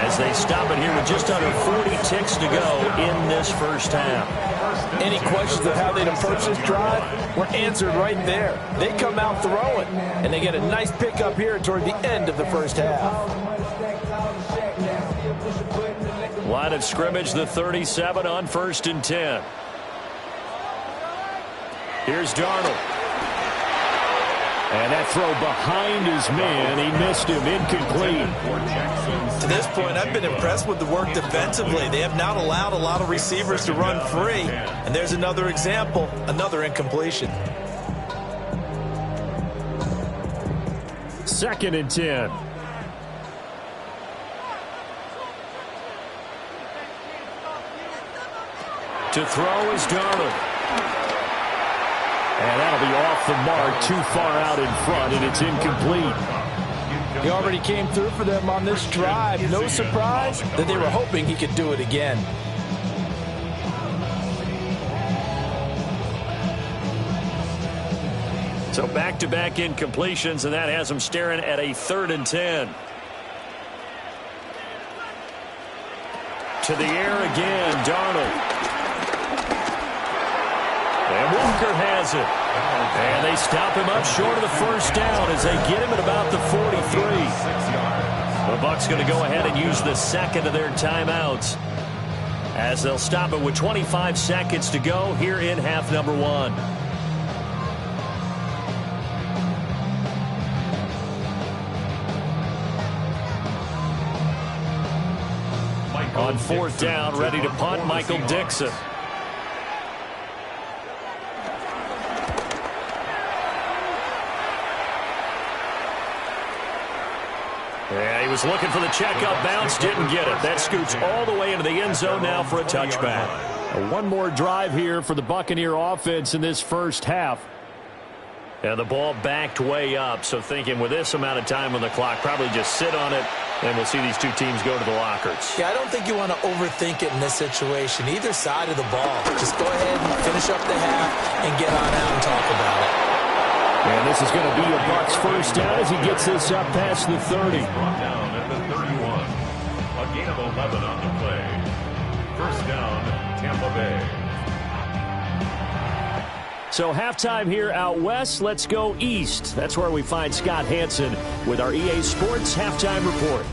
as they stop it here with just under 40 ticks to go in this first half. Any questions of how they'd approach this drive were answered right there. They come out throwing, and they get a nice pickup here toward the end of the first half. Line of scrimmage, the 37 on 1st and 10. Here's Darnold. And that throw behind his man, he missed him, incomplete. To this point, I've been impressed with the work defensively. They have not allowed a lot of receivers to run free. And there's another example, another incompletion. 2nd and 10. To throw is Darnold. And that'll be off the mark, too far out in front, and it's incomplete. He already came through for them on this drive. No surprise that they were hoping he could do it again. So back-to-back incompletions, and that has them staring at a 3rd and 10. To the air again, Darnold. And Walker has it. And they stop him up short of the first down as they get him at about the 43. The Bucs going to go ahead and use the 2nd of their timeouts as they'll stop it with 25 seconds to go here in half number 1. On fourth down, ready to punt, Michael Dixon. Yeah, he was looking for the checkup bounce, didn't get it. That scoots all the way into the end zone now for a touchback. One more drive here for the Buccaneer offense in this first half. And the ball backed way up, so thinking with this amount of time on the clock, probably just sit on it, and we'll see these two teams go to the lockers. Yeah, I don't think you want to overthink it in this situation. Either side of the ball. Just go ahead and finish up the half and get on out and talk about it. And this is going to be a Bucs first down as he gets this up past the 30. Brought down at the 31. A gain of 11 on the play. First down, Tampa Bay. So halftime here out west. Let's go east. That's where we find Scott Hansen with our EA Sports Halftime Report.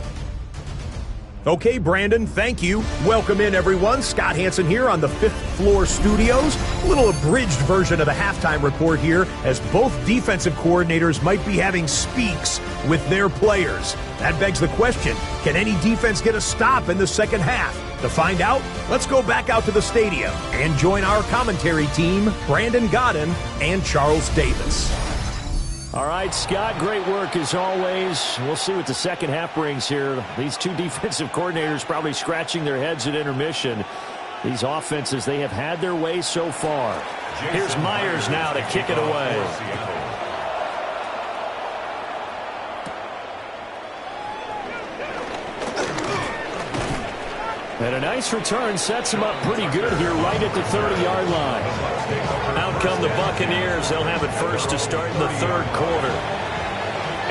Okay, Brandon, thank you. Welcome in, everyone. Scott Hansen here on the 5th floor studios. A little abridged version of the halftime report here, as both defensive coordinators might be having speaks with their players. That begs the question, can any defense get a stop in the second half? To find out, let's go back out to the stadium and join our commentary team, Brandon Godden and Charles Davis. All right, Scott, great work as always. We'll see what the second half brings here. These two defensive coordinators probably scratching their heads at intermission. These offenses, they have had their way so far. Here's Myers now to kick it away. And a nice return sets him up pretty good here right at the 30-yard line. Out come the Buccaneers. They'll have it first to start in the third quarter.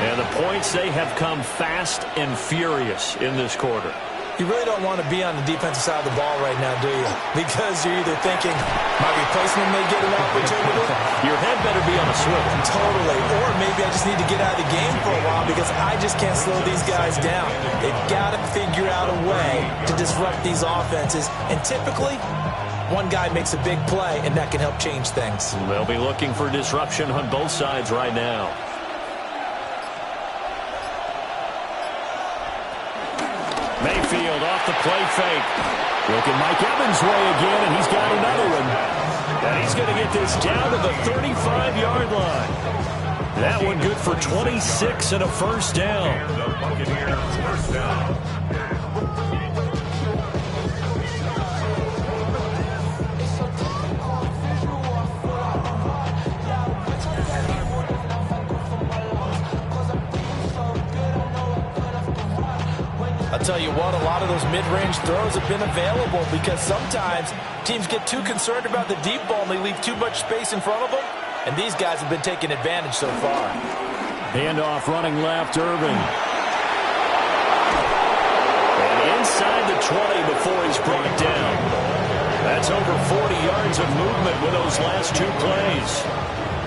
And the points, they have come fast and furious in this quarter. You really don't want to be on the defensive side of the ball right now, do you? Because you're either thinking, my replacement may get an opportunity. Your head better be on a swivel. Totally. Or maybe I just need to get out of the game for a while because I just can't slow these guys down. They've got to figure out a way to disrupt these offenses. And typically, one guy makes a big play, and that can help change things. They'll be looking for disruption on both sides right now. Mayfield off the play fake. Looking Mike Evans' way again, and he's got another one. And he's going to get this down to the 35-yard line. That one good for 26 and a first down. The Buccaneers first down. I'll tell you what, a lot of those mid-range throws have been available because sometimes teams get too concerned about the deep ball and they leave too much space in front of them, and these guys have been taking advantage so far. Handoff running left, Irvin. And inside the 20 before he's brought down. That's over 40 yards of movement with those last two plays.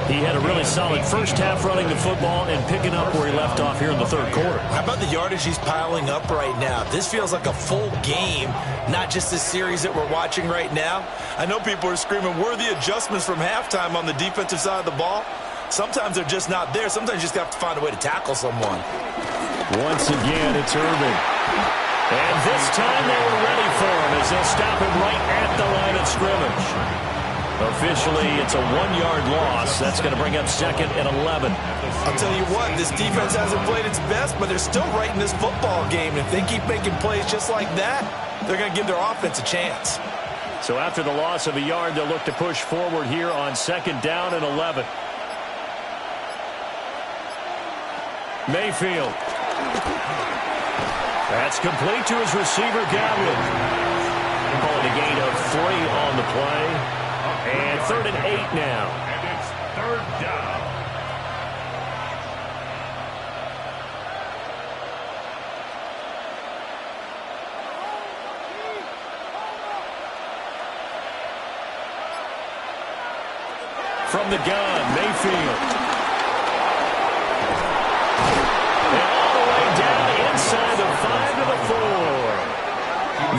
He had a really solid first half running the football and picking up where he left off here in the third quarter. How about the yardage he's piling up right now? This feels like a full game, not just this series that we're watching right now. I know people are screaming, where are the adjustments from halftime on the defensive side of the ball? Sometimes they're just not there. Sometimes you just have to find a way to tackle someone. Once again, it's Irvin. And this time they were ready for him as they'll stop him right at the line of scrimmage. Officially, it's a 1-yard loss. That's going to bring up second and 11. I'll tell you what, this defense hasn't played its best, but they're still right in this football game. And if they keep making plays just like that, they're going to give their offense a chance. So after the loss of a yard, they'll look to push forward here on second down and 11. Mayfield. That's complete to his receiver, Gatlin. Calling a gain of 3 on the play. And 3rd and 8 now. And it's 3rd down. From the gun, Mayfield. And all the way down inside the 5 to the 4.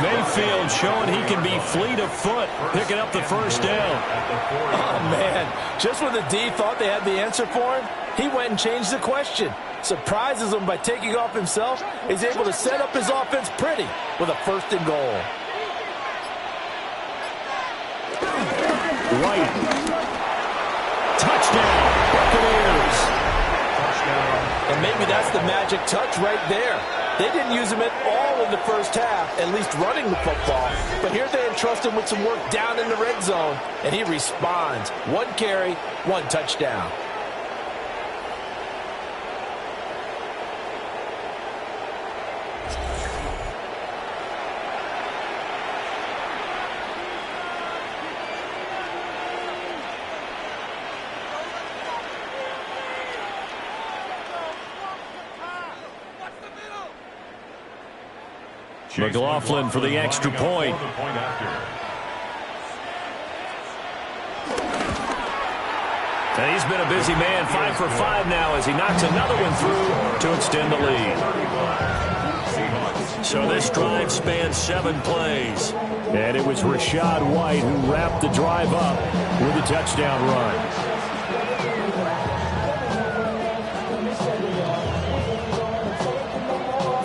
Mayfield showing he can be fleet of foot, picking up the first down. Oh, man. Just when the D thought they had the answer for him, he went and changed the question. Surprises him by taking off himself. He's able to set up his offense pretty with a 1st and goal. White. Touchdown, Buccaneers. And maybe that's the magic touch right there. They didn't use him at all in the first half, at least running the football. But here they entrust him with some work down in the red zone, and he responds. 1 carry, 1 touchdown. McLaughlin for the extra point. And he's been a busy man, 5 for 5 now as he knocks another one through to extend the lead. So this drive spans 7 plays. And it was Rachaad White who wrapped the drive up with a touchdown run.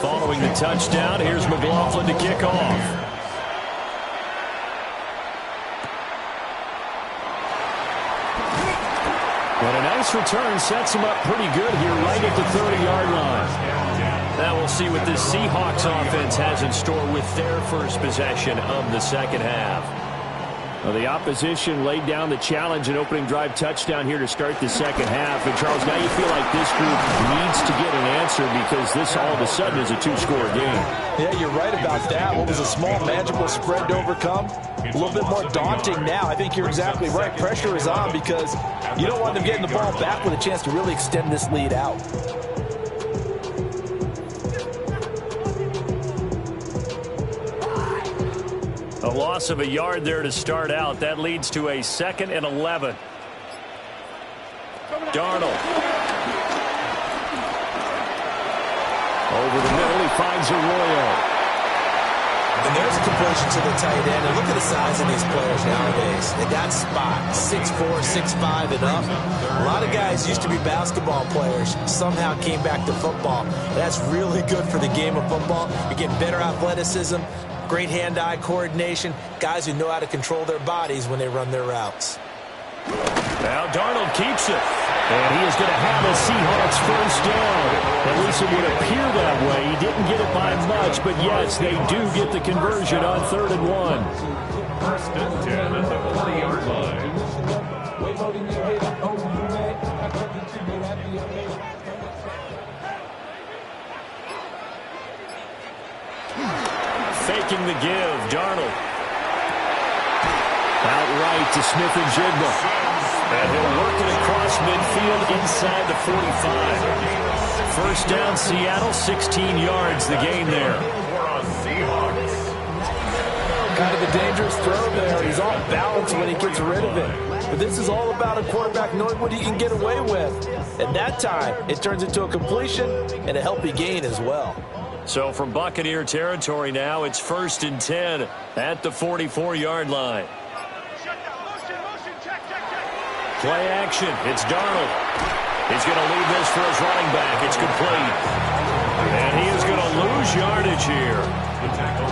Following the touchdown, here's McLaughlin to kick off. But a nice return sets him up pretty good here right at the 30-yard line. Now we'll see what this Seahawks offense has in store with their first possession of the second half. Well, the opposition laid down the challenge and opening drive touchdown here to start the second half. And, Charles, now you feel like this group needs to get an answer because this all of a sudden is a 2-score game. Yeah, you're right about that. What was a small, magical spread to overcome? A little bit more daunting now. I think you're exactly right. Pressure is on because you don't want them getting the ball back with a chance to really extend this lead out. A loss of a yard there to start out. That leads to a 2nd and 11. Darnold. Over the middle, he finds Arroyo. And there's a completion to the tight end. And look at the size of these players nowadays. They got spot, 6'4", 6'5", and up. A lot of guys used to be basketball players, somehow came back to football. That's really good for the game of football. You're getting better athleticism, great hand-eye coordination, guys who know how to control their bodies when they run their routes. Now Darnold keeps it. And he is going to have a Seahawks first down. At least it would appear that way. He didn't get it by much, but yes, they do get the conversion on 3rd and 1. 1st and 10 at the 40-yard line. Faking the give, Darnold. Outright to Smith and Jigba. And he'll work it across midfield inside the 45. First down, Seattle, 16 yards, the gain there. Kind of a dangerous throw there. He's off balance when he gets rid of it. But this is all about a quarterback knowing what he can get away with. And that time, it turns into a completion and a healthy gain as well. So from Buccaneer territory now, it's 1st and 10 at the 44-yard line. Play action. It's Darnold. He's going to leave this for his running back. It's complete. And he is going to lose yardage here.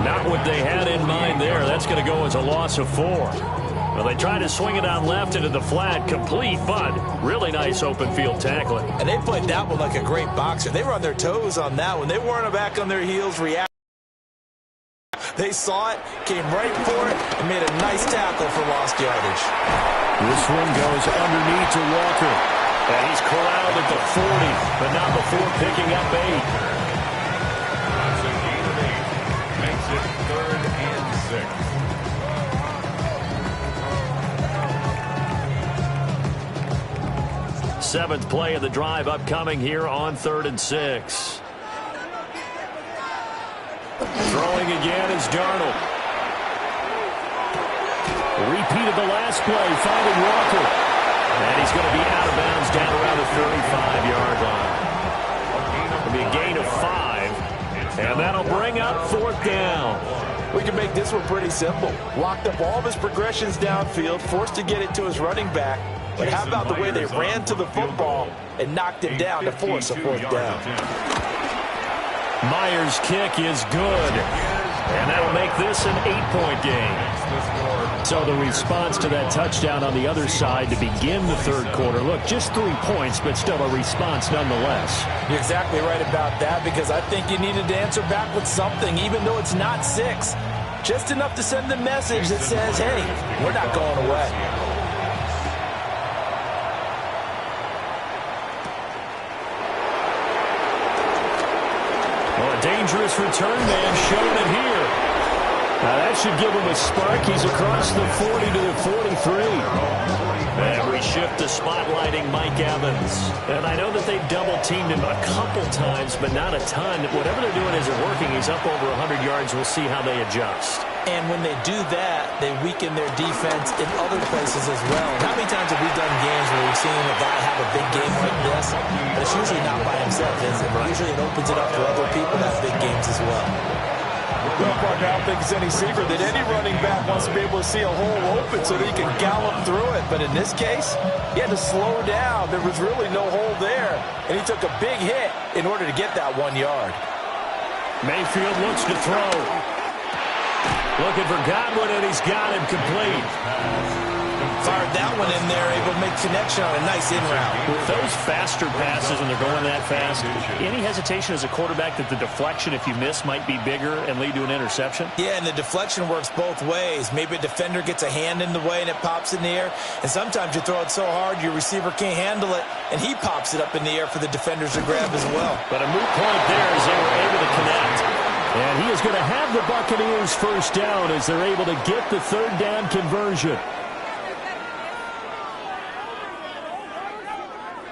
Not what they had in mind there. That's going to go as a loss of 4. Well, they tried to swing it out left into the flat. Complete, but really nice open field tackling. And they played that one like a great boxer. They were on their toes on that one. They weren't back on their heels reacting. They saw it, came right for it, and made a nice tackle for lost yardage. This one goes underneath to Walker. And he's corralled at the 40, but not before picking up 8. That's a gain of 8. Makes it 3rd and 6. 7th play of the drive upcoming here on 3rd and 6. Throwing again is Darnold. Repeat of the last play, finding Walker. And he's going to be out of bounds down around the 35-yard line. It'll be a gain of 5. And that'll bring up 4th down. We can make this one pretty simple. Locked up all of his progressions downfield, forced to get it to his running back. But how about the way they ran to the football and knocked him down to force a fourth down? Myers' kick is good. And that'll make this an 8-point game. So the response to that touchdown on the other side to begin the third quarter. Look, just 3 points, but still a response nonetheless. You're exactly right about that, because I think you needed to answer back with something, even though it's not 6. Just enough to send the message that says, hey, we're not going away. Well, a dangerous return man showing it here. Now that should give him a spark. He's across the 40 to the 43. And we shift to spotlighting Mike Evans. And I know that they've double-teamed him a couple times, but not a ton. Whatever they're doing isn't working. He's up over 100 yards. We'll see how they adjust. And when they do that, they weaken their defense in other places as well. How many times have we done games where we've seen a guy have a big game like this? But it's usually not by himself, is it? Usually it opens it up for other people to have big games as well. Well, partner, I don't think it's any secret that any running back wants to be able to see a hole open so that he can gallop through it. But in this case, he had to slow down. There was really no hole there. And he took a big hit in order to get that 1 yard. Mayfield looks to throw. Looking for Godwin, and he's got him complete. Fired that one in there, able to make connection on a nice in route. With those faster passes, and they're going that fast, any hesitation as a quarterback that the deflection, if you miss, might be bigger and lead to an interception? Yeah, and the deflection works both ways. Maybe a defender gets a hand in the way and it pops in the air, and sometimes you throw it so hard your receiver can't handle it, and he pops it up in the air for the defenders to grab as well. But a moot point there as they were able to connect. And he is going to have the Buccaneers first down as they're able to get the third down conversion.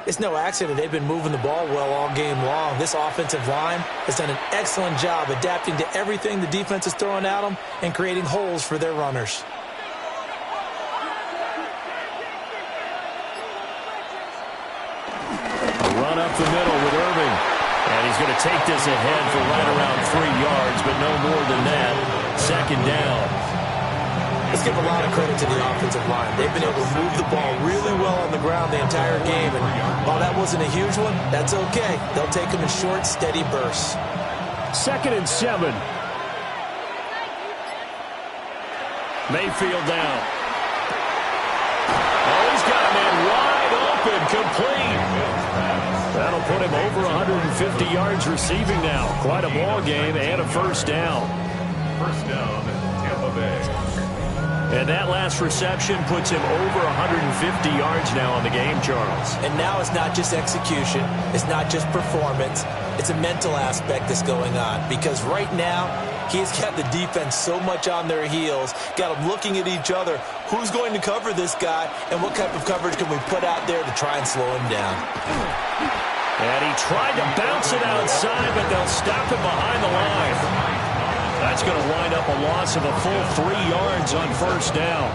It's no accident they've been moving the ball well all game long. This offensive line has done an excellent job adapting to everything the defense is throwing at them and creating holes for their runners. A run up the middle with Irving. And he's going to take this ahead for right around 3 yards, but no more than that. Second down. Let's give a lot of credit to the offensive line. They've been able to move the ball really well on the ground the entire game. And while that wasn't a huge one, that's okay. They'll take them in short, steady bursts. 2nd and 7. Mayfield down. Oh, he's got a man wide open, complete. That'll put him over 150 yards receiving now. Quite a ball game and a first down. First down, Tampa Bay. And that last reception puts him over 150 yards now on the game, Charles. And now it's not just execution. It's not just performance. It's a mental aspect that's going on. Because right now, he's got the defense so much on their heels, got them looking at each other. Who's going to cover this guy, and what type of coverage can we put out there to try and slow him down? And he tried to bounce it outside, but they'll stop him behind the line. That's going to wind up a loss of a full 3 yards on first down.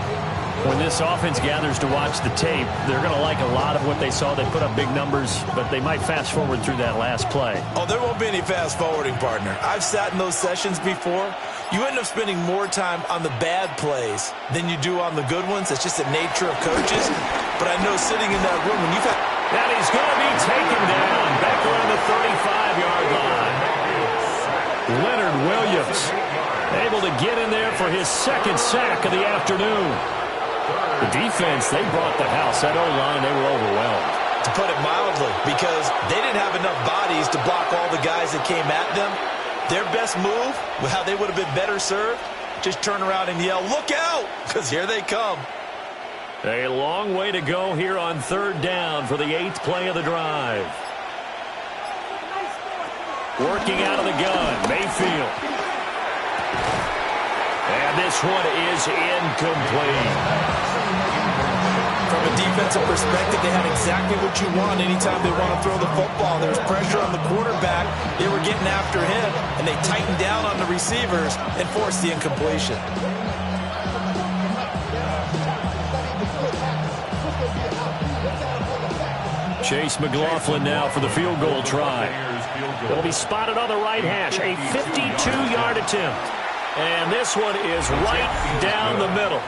When this offense gathers to watch the tape, they're going to like a lot of what they saw. They put up big numbers, but they might fast forward through that last play. Oh, there won't be any fast forwarding, partner. I've sat in those sessions before. You end up spending more time on the bad plays than you do on the good ones. It's just the nature of coaches. But I know sitting in that room, when you've had... And he's going to be taken down back around the 35-yard line. Leonard Williams able to get in there for his 2nd sack of the afternoon. The defense, they brought the house. That O-line, they were overwhelmed. To put it mildly, because they didn't have enough bodies to block all the guys that came at them. Their best move, how they would have been better served, just turn around and yell, "Look out!" because here they come. A long way to go here on third down for the 8th play of the drive. Working out of the gun, Mayfield. And this one is incomplete. From a defensive perspective, they had exactly what you want anytime they want to throw the football. There was pressure on the quarterback. They were getting after him, and they tightened down on the receivers and forced the incompletion. Chase McLaughlin now for the field goal try. It'll be spotted on the right hash. A 52-yard attempt. And this one is right down the middle.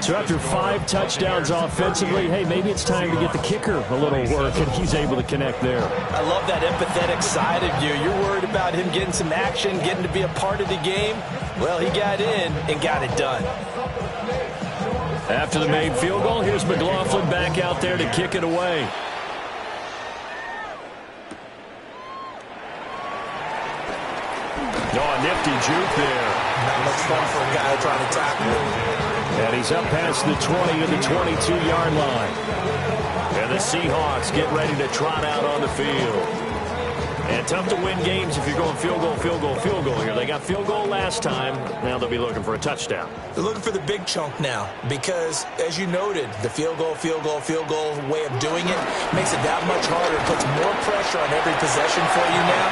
So after 5 touchdowns offensively, hey, maybe it's time to get the kicker a little work, and he's able to connect there. I love that empathetic side of you. You're worried about him getting some action, getting to be a part of the game. Well, he got in and got it done. After the made field goal, here's McLaughlin back out there to kick it away. Oh, a nifty juke there. Not much fun for a guy trying to tackle him. And he's up past the 20 of the 22-yard line. And the Seahawks get ready to trot out on the field. And tough to win games if you're going field goal, field goal, field goal here. They got field goal last time. Now they'll be looking for a touchdown. They're looking for the big chunk now because, as you noted, the field goal way of doing it makes it that much harder. It puts more pressure on every possession for you now.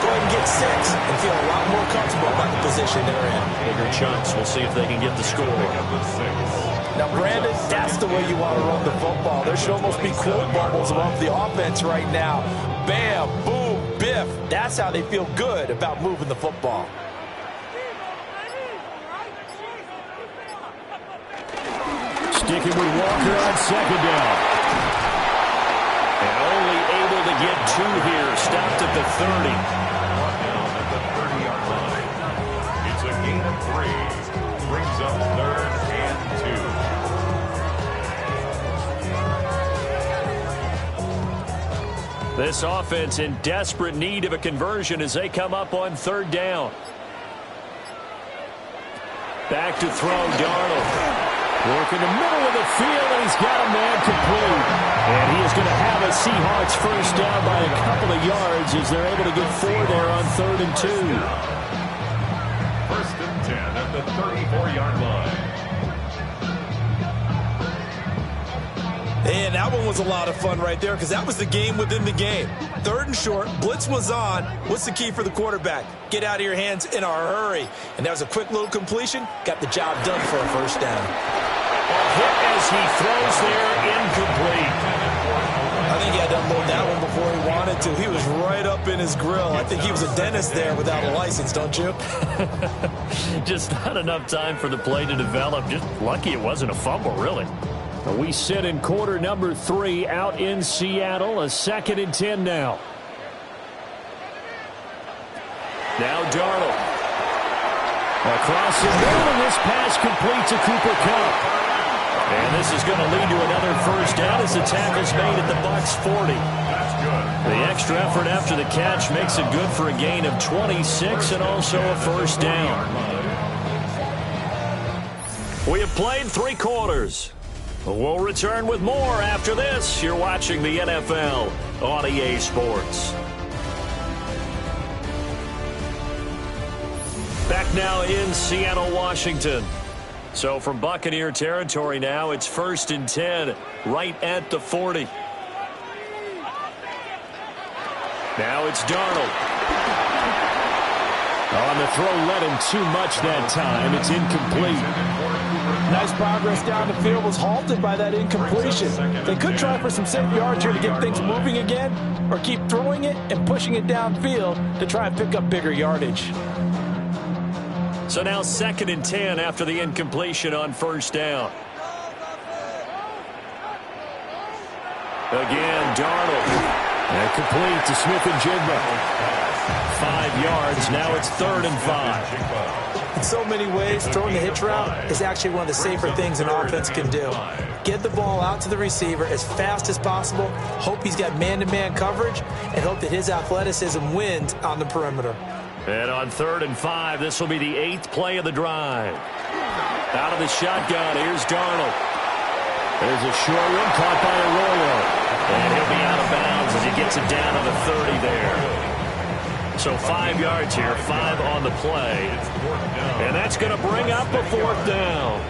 Go ahead and get 6 and feel a lot more comfortable about the position they're in. Bigger chunks. We'll see if they can get the score. Now, Brandon, that's the way you want to run the football. There should almost be quote bubbles above the offense right now. Bam, boom, biff. That's how they feel good about moving the football. Sticking with Walker on second down. And only able to get 2 here. Stopped at the 30. Down at the 30-yard line. It's a gain of 3. Brings up 3rd and 2. This offense in desperate need of a conversion as they come up on 3rd down. Back to throw, Darnold. Working the middle of the field, and he's got a man complete. And he is going to have a Seahawks first down by a couple of yards as they're able to get 4 there on 3rd and 2. 1st and 10 at the 34-yard line. And that one was a lot of fun right there because that was the game within the game. 3rd and short, blitz was on. What's the key for the quarterback? Get out of your hands in a hurry. And that was a quick little completion. Got the job done for a first down. Hit as he throws there, incomplete. I think he had to unload that one before he wanted to. He was right up in his grill. I think he was a dentist there without a license, don't you? Just not enough time for the play to develop. Just lucky it wasn't a fumble, really. We sit in quarter number 3 out in Seattle. A 2nd and 10 now. Now Darnold. Across the middle, and this pass complete to Cooper Kupp. And this is going to lead to another first down as the tackle's made at the Bucs 40. The extra effort after the catch makes it good for a gain of 26 and also a first down. We have played 3 quarters. We'll return with more after this. You're watching the NFL on EA Sports. Back now in Seattle, Washington. So from Buccaneer territory now, it's 1st and 10, right at the 40. Now it's Darnold. On the throw, led him too much that time. It's incomplete. Nice progress down the field, was halted by that incompletion. They could try for some safe yards here to get things moving again, or keep throwing it and pushing it downfield to try and pick up bigger yardage. So now 2nd and 10 after the incompletion on first down. Again, Darnold. And complete to Smith and Jigba. 5 yards. Now it's 3rd and 5. In so many ways, throwing the hitch route is actually one of the safer things an offense can do. Get the ball out to the receiver as fast as possible, hope he's got man-to-man coverage, and hope that his athleticism wins on the perimeter. And on 3rd and 5, this will be the 8th play of the drive. Out of the shotgun, here's Darnold. There's a short one caught by Arroyo. And he'll be out of bounds as he gets it down to the 30 there. So 5 yards here, 5 on the play. And that's going to bring up a 4th down.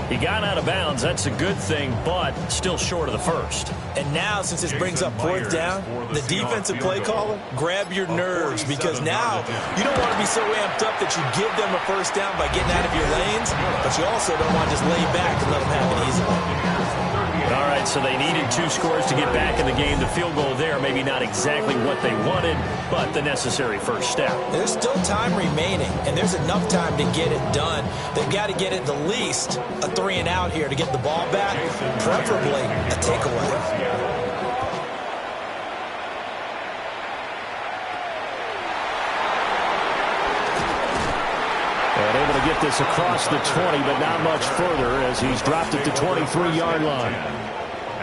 He got out of bounds. That's a good thing, but still short of the first. And now, since this brings up 4th down, the defensive play caller, grab your nerves, because now you don't want to be so amped up that you give them a first down by getting out of your lanes, but you also don't want to just lay back and let them have it easily. All right, so they needed 2 scores to get back in the game. The field goal there, maybe not exactly what they wanted, but the necessary first step. There's still time remaining, and there's enough time to get it done. They've got to get at the least a 3-and-out here to get the ball back, preferably a takeaway. And able to get this across the 20, but not much further as he's dropped it to 23-yard line.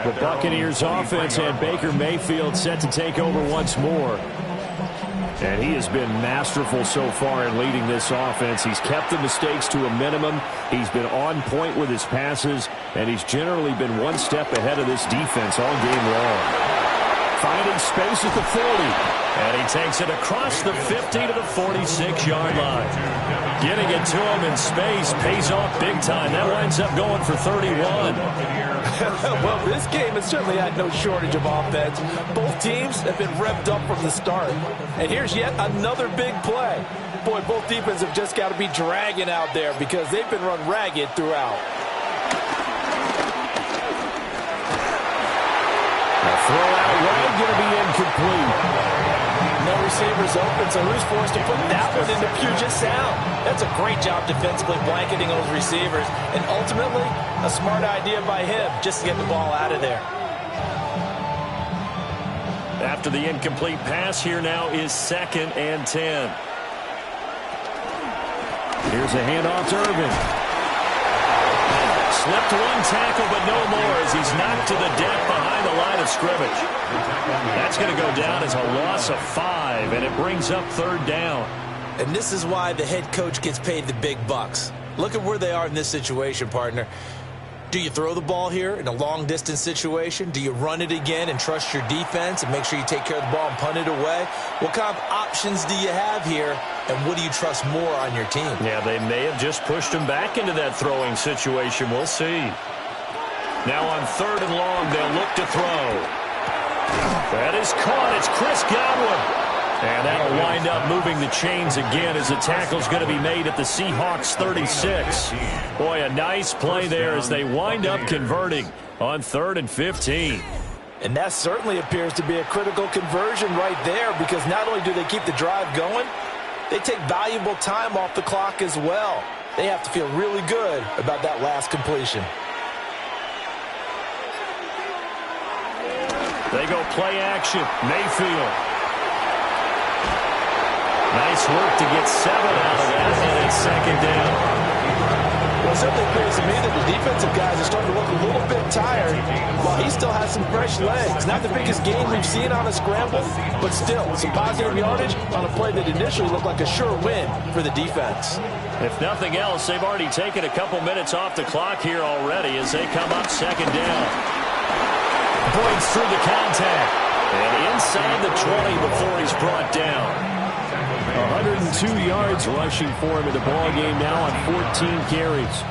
The Buccaneers offense and Baker Mayfield set to take over once more. And he has been masterful so far in leading this offense. He's kept the mistakes to a minimum. He's been on point with his passes, and he's generally been one step ahead of this defense all game long. Finding space at the 40. And he takes it across the 50 to the 46-yard line. Getting it to him in space pays off big time. That winds up going for 31. Well, this game has certainly had no shortage of offense. Both teams have been revved up from the start. And here's yet another big play. Boy, both defenses have just got to be dragging out there because they've been run ragged throughout. A throw out wide, going to be incomplete. No receivers open, so who's forced to put that one into Puget Sound? That's a great job defensively blanketing those receivers, and ultimately, a smart idea by him just to get the ball out of there. After the incomplete pass, here now is 2nd and 10. Here's a handoff to Irvin. Slipped one tackle, but no more as he's knocked to the deck behind the line of scrimmage. That's going to go down as a loss of 5, and it brings up 3rd down. And this is why the head coach gets paid the big bucks. Look at where they are in this situation, partner. Do you throw the ball here in a long-distance situation? Do you run it again and trust your defense and make sure you take care of the ball and punt it away? What kind of options do you have here, and what do you trust more on your team? Yeah, they may have just pushed him back into that throwing situation. We'll see. Now on 3rd and long, they'll look to throw. That is caught. It's Chris Godwin. And that'll wind up moving the chains again as the tackle's going to be made at the Seahawks 36. Boy, a nice play there as they wind up converting on 3rd and 15. And that certainly appears to be a critical conversion right there because not only do they keep the drive going, they take valuable time off the clock as well. They have to feel really good about that last completion. They go play action. Mayfield. Nice work to get 7 out of that, and it's 2nd down. Well, it certainly appears to me that the defensive guys are starting to look a little bit tired while he still has some fresh legs. Not the biggest game we've seen on a scramble, but still some positive yardage on a play that initially looked like a sure win for the defense. If nothing else, they've already taken a couple minutes off the clock here already as they come up 2nd down. Breaks through the contact. And inside the 20 before he's brought down. 102 yards rushing for him in the ball game now on 14 carries.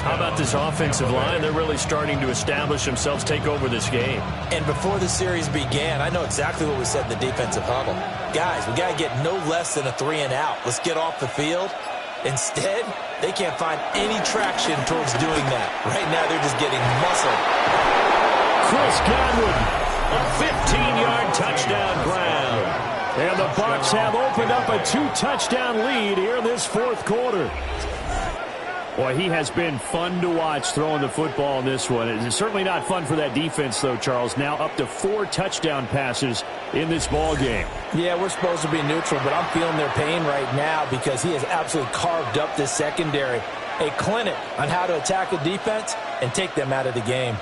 How about this offensive line? They're really starting to establish themselves, take over this game. And before the series began, I know exactly what we said in the defensive huddle. Guys, we got to get no less than a 3-and-out. Let's get off the field. Instead, they can't find any traction towards doing that. Right now, they're just getting muscle. Chris Godwin, a 15-yard touchdown grab. And the Bucs have opened up a 2-touchdown lead here in this 4th quarter. Boy, he has been fun to watch throwing the football in this one. It's certainly not fun for that defense, though, Charles. Now up to 4 touchdown passes in this ball game. Yeah, we're supposed to be neutral, but I'm feeling their pain right now because he has absolutely carved up this secondary. A clinic on how to attack a defense and take them out of the game.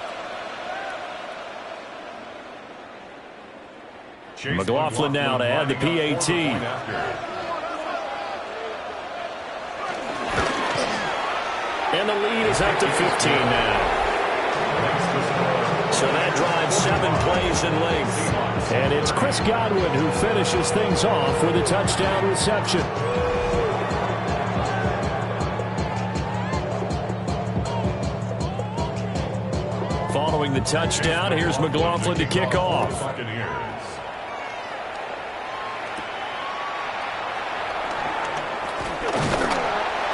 McLaughlin now to add the PAT. And the lead is up to 15 now. So that drives 7 plays in length. And it's Chris Godwin who finishes things off with a touchdown reception. Following the touchdown, here's McLaughlin to kick off.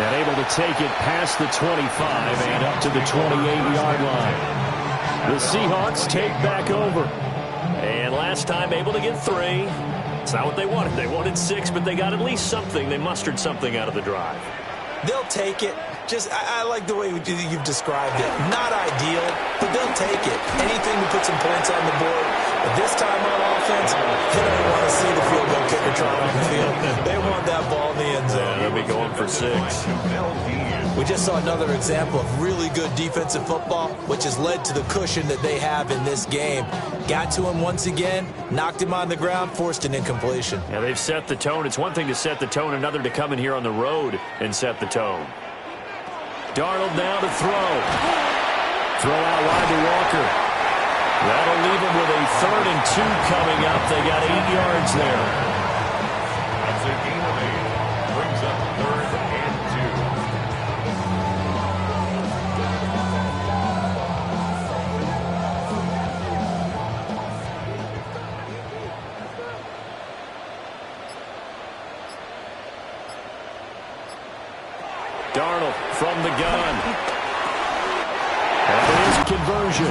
And able to take it past the 25 and up to the 28-yard line. The Seahawks take back over. And last time able to get 3. It's not what they wanted. They wanted 6, but they got at least something. They mustered something out of the drive. They'll take it. I like the way you've described it. Not ideal, but they'll take it. Anything to put some points on the board. But this time on offense, they don't want to see the field goal kicker trying on the field. They want that ball in the end zone. They'll be going for 6. We just saw another example of really good defensive football, which has led to the cushion that they have in this game. Got to him once again, knocked him on the ground, forced an incompletion. Yeah, they've set the tone. It's one thing to set the tone, another to come in here on the road and set the tone. Darnold now to throw. Throw out wide to Walker. That'll leave him with a 3rd and 2 coming up. They got 8 yards there. That's a gain of 8. Brings up 3rd and 2. Darnold from the gun. That is conversion.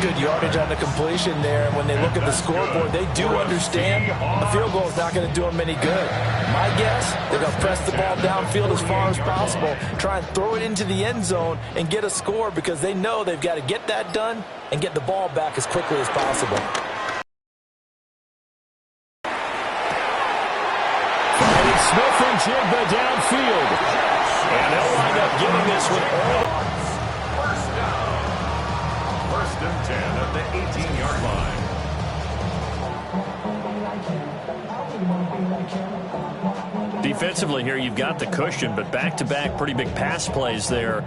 Good yardage on the completion there. When they look at the scoreboard, they do understand a field goal is not going to do them any good. My guess, they're going to press the ball downfield as far as possible, try and throw it into the end zone and get a score because they know they've got to get that done and get the ball back as quickly as possible. Finding Smith and Jigba downfield. And they'll wind up getting this one all. First and 10 at the 18-yard line. Defensively here, you've got the cushion, but back-to-back pretty big pass plays there.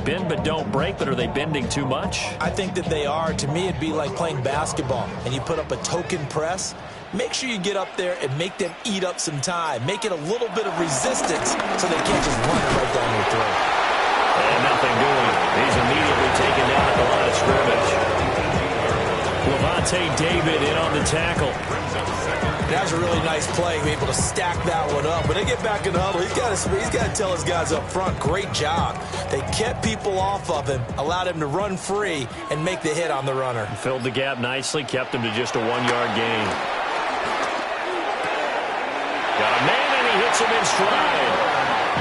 Bend but don't break, but are they bending too much? I think that they are. To me, it'd be like playing basketball, and you put up a token press. Make sure you get up there and make them eat up some time. Make it a little bit of resistance so they can't just run it right down your throat. And nothing doing. He's immediately taken down at the line of scrimmage. Levante David in on the tackle. That was a really nice play, able to stack that one up. When they get back in the huddle, he's got to tell his guys up front, great job. They kept people off of him, allowed him to run free, and make the hit on the runner. Filled the gap nicely, kept him to just a 1-yard gain. Got a man, and he hits him in stride.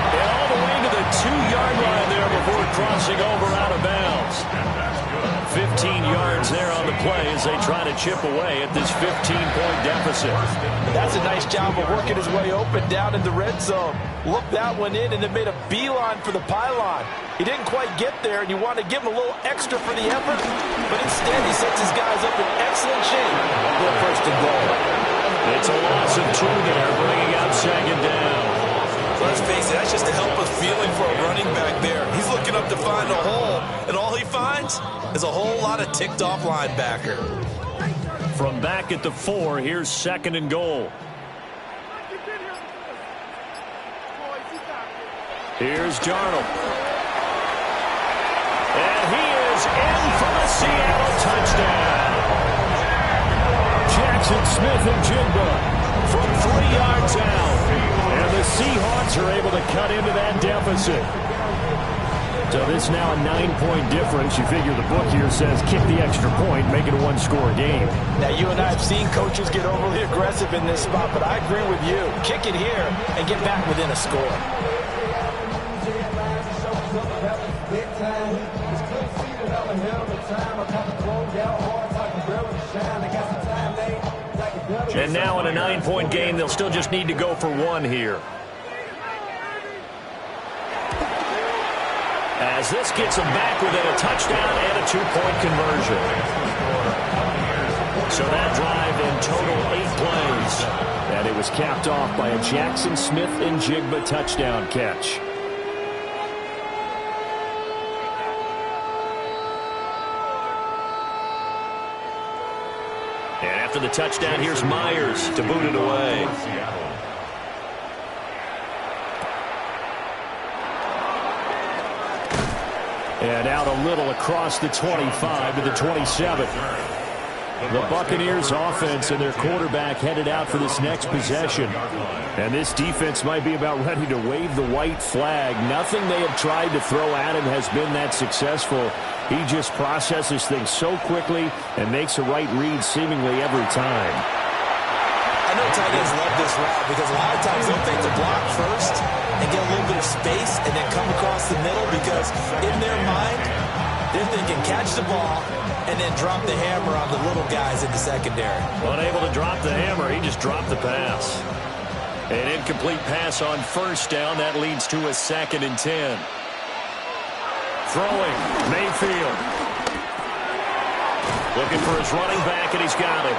And all the way to the 2-yard line there before crossing over out of bounds. 15 yards there on the play as they try to chip away at this 15-point deficit. That's a nice job of working his way open down in the red zone. Looked that one in and then made a beeline for the pylon. He didn't quite get there, and you want to give him a little extra for the effort, but instead he sets his guys up in excellent shape for the 1st and goal. It's a loss of 2 there, bringing out 2nd down. Let's face it, that's just a helpless feeling for a running back there. He's looking up to find a hole, and all he finds is a whole lot of ticked-off linebacker. From back at the 4, here's 2nd and goal. Here's Darnold. And he is in for the Seattle touchdown. Jackson Smith and Jigba from 3 yards out. And the Seahawks are able to cut into that deficit. So this now a 9-point difference. You figure the book here says kick the extra point, make it a 1-score game. Now, you and I have seen coaches get overly aggressive in this spot, but I agree with you. Kick it here and get back within a score. And now in a 9-point game, they'll still just need to go for 1 here. As this gets them back within a touchdown and a 2-point conversion. So that drive in total 8 plays. And it was capped off by a Jackson Smith and Jigba touchdown catch. And after the touchdown, here's Myers to boot it away. And out a little across the 25 to the 27. The Buccaneers offense and their quarterback headed out for this next possession. And this defense might be about ready to wave the white flag. Nothing they have tried to throw at him has been that successful. He just processes things so quickly and makes a right read seemingly every time. I know tight ends love this route because a lot of times they'll fake the block first and get a little bit of space and then come across the middle because in their mind, they're thinking catch the ball and then drop the hammer on the little guys in the secondary. Unable to drop the hammer, he just dropped the pass. An incomplete pass on first down. That leads to a 2nd and 10. Throwing, Mayfield. Looking for his running back, and he's got it.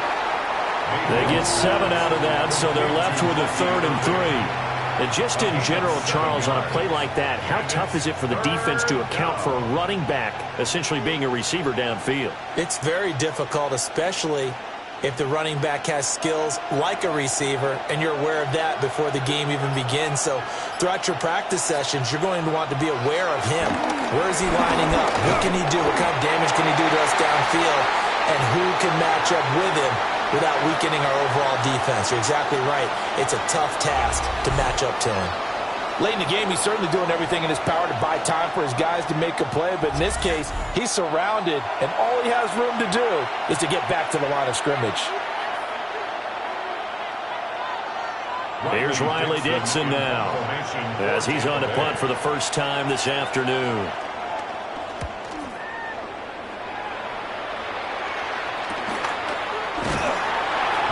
They get 7 out of that, so they're left with a 3rd and 3. And just in general, Charles, on a play like that, how tough is it for the defense to account for a running back essentially being a receiver downfield? It's very difficult, especially if the running back has skills like a receiver, and you're aware of that before the game even begins. So throughout your practice sessions, you're going to want to be aware of him. Where is he lining up? What can he do? What kind of damage can he do to us downfield? And who can match up with him without weakening our overall defense? You're exactly right. It's a tough task to match up to him. Late in the game, he's certainly doing everything in his power to buy time for his guys to make a play, but in this case, he's surrounded, and all he has room to do is to get back to the line of scrimmage. Here's Riley Dixon now, as he's on to punt for the first time this afternoon.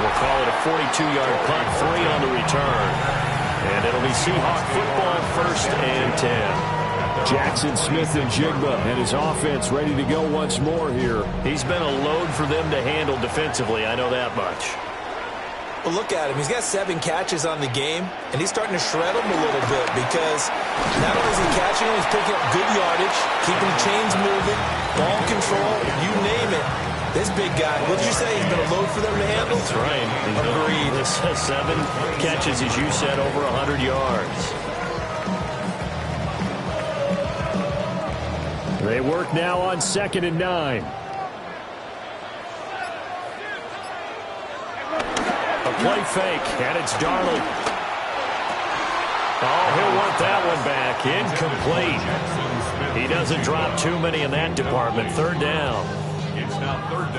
We'll call it a 42-yard punt, 3 on the return. And it'll be Seahawk football, 1st and 10. Jackson Smith and Jigba and his offense ready to go once more here. He's been a load for them to handle defensively, I know that much. Well, look at him. He's got 7 catches on the game, and he's starting to shred them a little bit because not only is he catching them, he's picking up good yardage, keeping the chains moving, ball control, you name it. This big guy, what did you say? He's been a load for them to handle? That's right. Agreed. This has 7 catches, as you said, over 100 yards. They work now on 2nd and 9. A play fake, and it's Darnold. Oh, he'll want that one back. Incomplete. He doesn't drop too many in that department. 3rd down.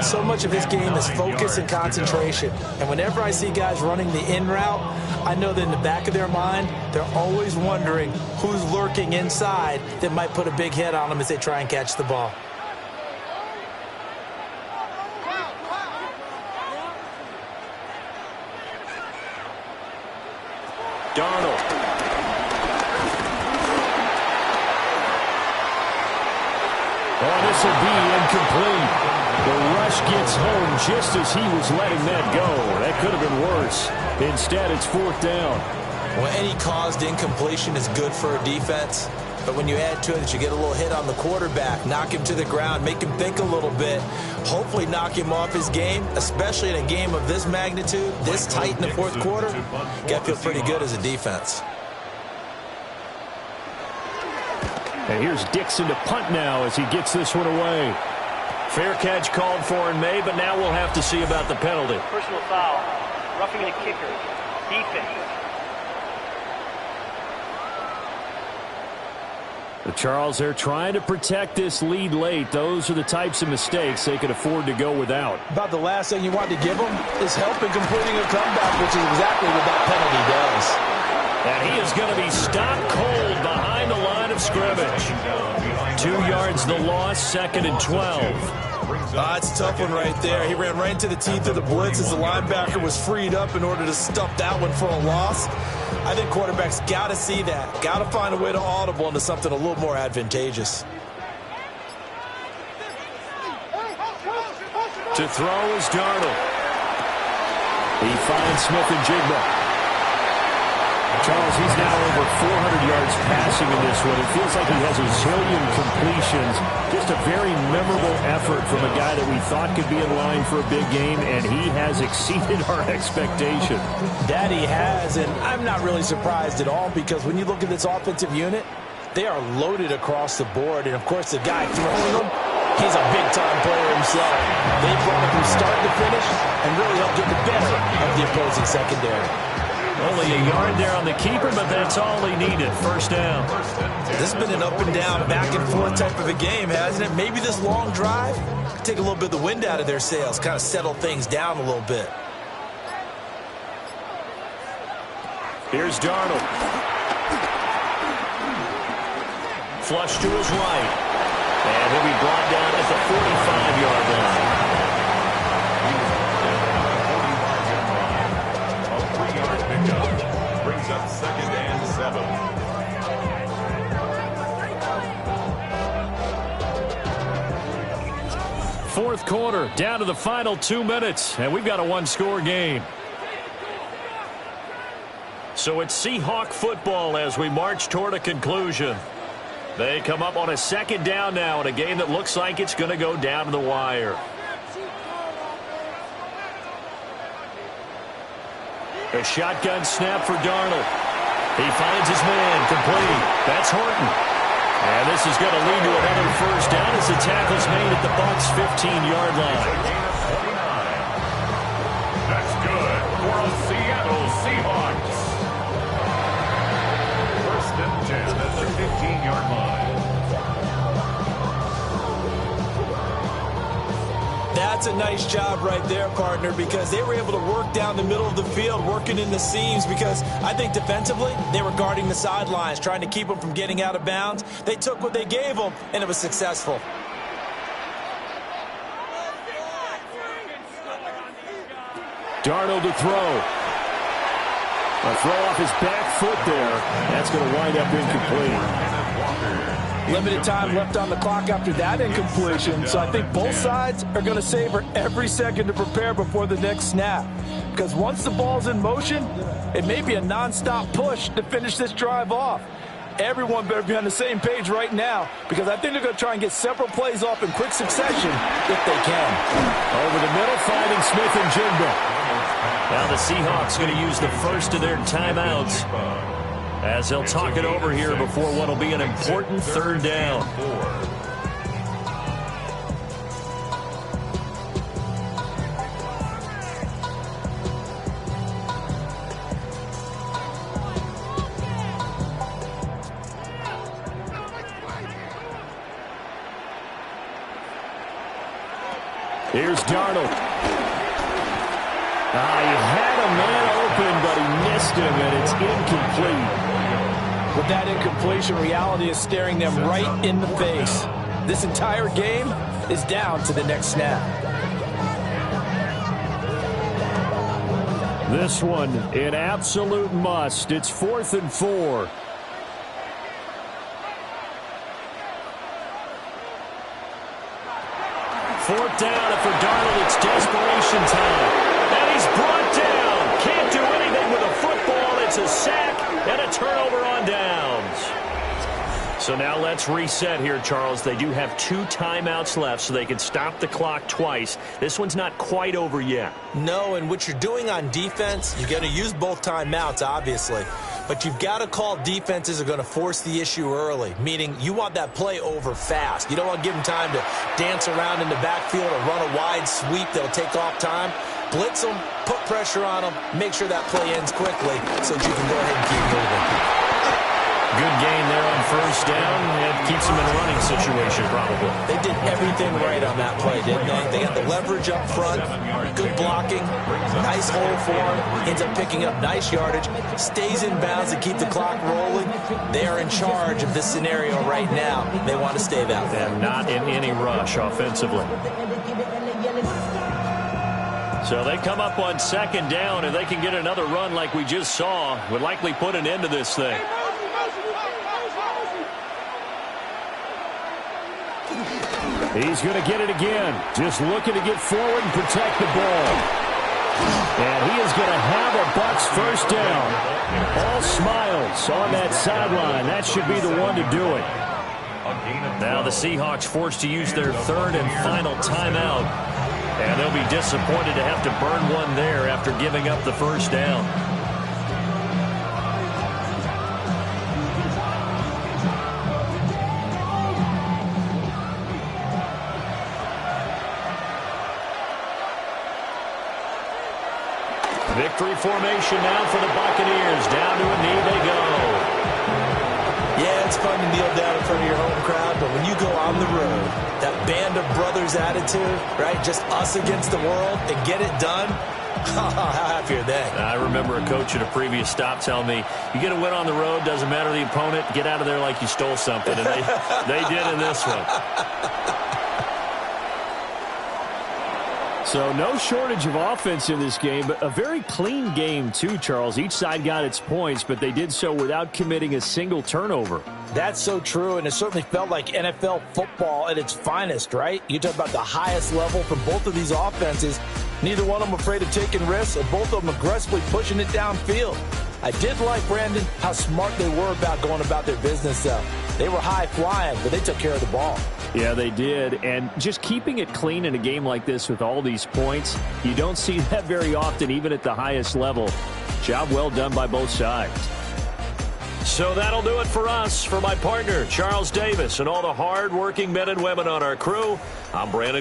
So much of his game is focus and concentration. And whenever I see guys running the in route, I know that in the back of their mind, they're always wondering who's lurking inside that might put a big hit on them as they try and catch the ball. Darnold. Oh, this will be incomplete. The rush gets home just as he was letting that go. That could have been worse. Instead, it's 4th down. Well, any caused incompletion is good for a defense. But when you add to it that you get a little hit on the quarterback, knock him to the ground, make him think a little bit, hopefully knock him off his game, especially in a game of this magnitude, this tight in the 4th quarter, you got to feel pretty good as a defense. And here's Dixon to punt now as he gets this one away. Fair catch called for in May, but now we'll have to see about the penalty. Personal foul. Roughing the kicker. Defense. But Charles, they're trying to protect this lead late. Those are the types of mistakes they could afford to go without. About the last thing you want to give them is help in completing a comeback, which is exactly what that penalty does. And he is going to be stopped cold behind the line of scrimmage. 2 yards the loss, 2nd and 12. It's a tough one right there. He ran right into the teeth of the blitz as the linebacker was freed up in order to stuff that one for a loss. I think quarterbacks got to see that. Got to find a way to audible into something a little more advantageous. To throw is Darnold. He finds Smith and Jigba. Charles, he's now over 400 yards passing in this one. It feels like he has a zillion completions. Just a very memorable effort from a guy that we thought could be in line for a big game, and he has exceeded our expectation. That he has, and I'm not really surprised at all because when you look at this offensive unit, they are loaded across the board. And, of course, the guy throwing them, He's a big-time player himself. They brought him from start to finish and really helped get the better of the opposing secondary. Only a yard there on the keeper, but that's all he needed. First down. This has been an up-and-down, back-and-forth type of a game, hasn't it? Maybe this long drive take a little bit of the wind out of their sails, kind of settle things down a little bit. Here's Darnold. Flush to his right. And he'll be brought down at the 45-yard line. A 3-yard pickup brings up 2nd and 7. Fourth quarter, down to the final 2 minutes, and we've got a one-score game. So it's Seahawk football as we march toward a conclusion. They come up on a second down now in a game that looks like it's going to go down to the wire. A shotgun snap for Darnold. He finds his man, complete. That's Horton. And this is going to lead to another first down as the tackle's made at the Bucs' 15-yard line. That's good for the Seattle Seahawks. 1st and 10 at the 15-yard line. That's a nice job right there, partner, because they were able to work down the middle of the field, working in the seams, because I think defensively they were guarding the sidelines, trying to keep them from getting out of bounds. They took what they gave them, and it was successful. Darnold to throw. A throw off his back foot there. That's going to wind up incomplete. Limited time left on the clock after that incompletion, so I think both sides are going to savor every second to prepare before the next snap. Because once the ball's in motion, it may be a nonstop push to finish this drive off. Everyone better be on the same page right now, because I think they're going to try and get several plays off in quick succession if they can. Over the middle, finding Smith and Jigba. Now the Seahawks going to use the first of their timeouts as they'll talk it over here before what will be an important third down. Here's Darnold. He had a man open, but he missed him, and it's incomplete. With that incompletion, reality is staring them right in the face. This entire game is down to the next snap. This one, an absolute must. It's 4th and 4. Fourth down, and for Darnold, it's desperation time. And he's brought down. Can't do anything with a football. It's a sack and a turnover on downs. So now let's reset here, Charles. They do have 2 timeouts left, so they can stop the clock twice. This one's not quite over yet. No, and what you're doing on defense, you're going to use both timeouts, obviously. But you've got to call defenses are going to force the issue early, meaning you want that play over fast. You don't want to give them time to dance around in the backfield or run a wide sweep that'll take off time. Blitz them, put pressure on them, make sure that play ends quickly so that you can go ahead and keep moving. Good gain there on first down. It keeps them in a running situation, probably. They did everything right on that play, didn't they? They got the leverage up front, good blocking, nice hole for him, ends up picking up nice yardage, stays in bounds to keep the clock rolling. They are in charge of this scenario right now. They want to stay that way. And not in any rush offensively. So they come up on second down, and they can get another run like we just saw. Would likely put an end to this thing. He's going to get it again. Just looking to get forward and protect the ball. And he is going to have a Bucs first down. All smiles on that sideline. That should be the one to do it. Now the Seahawks forced to use their third and final timeout. And they'll be disappointed to have to burn one there after giving up the first down. Victory formation now for the Buccaneers. Down to a knee they go. Yeah, it's fun to kneel down in front of your home crowd, but when you go on the road, that band of brothers attitude, right, just us against the world, and get it done, how happy are they? I remember a coach at a previous stop telling me, you get a win on the road, doesn't matter the opponent, get out of there like you stole something. And they did in this one. So no shortage of offense in this game, but a very clean game too, Charles. Each side got its points, but they did so without committing a single turnover. That's so true, and it certainly felt like NFL football at its finest, right? You talk about the highest level from both of these offenses. Neither one of them afraid of taking risks, and both of them aggressively pushing it downfield. I did like, Brandon, how smart they were about going about their business. They were high-flying, but they took care of the ball. Yeah, they did. And just keeping it clean in a game like this with all these points, you don't see that very often, even at the highest level. Job well done by both sides. So that'll do it for us. For my partner, Charles Davis, and all the hard-working men and women on our crew, I'm Brandon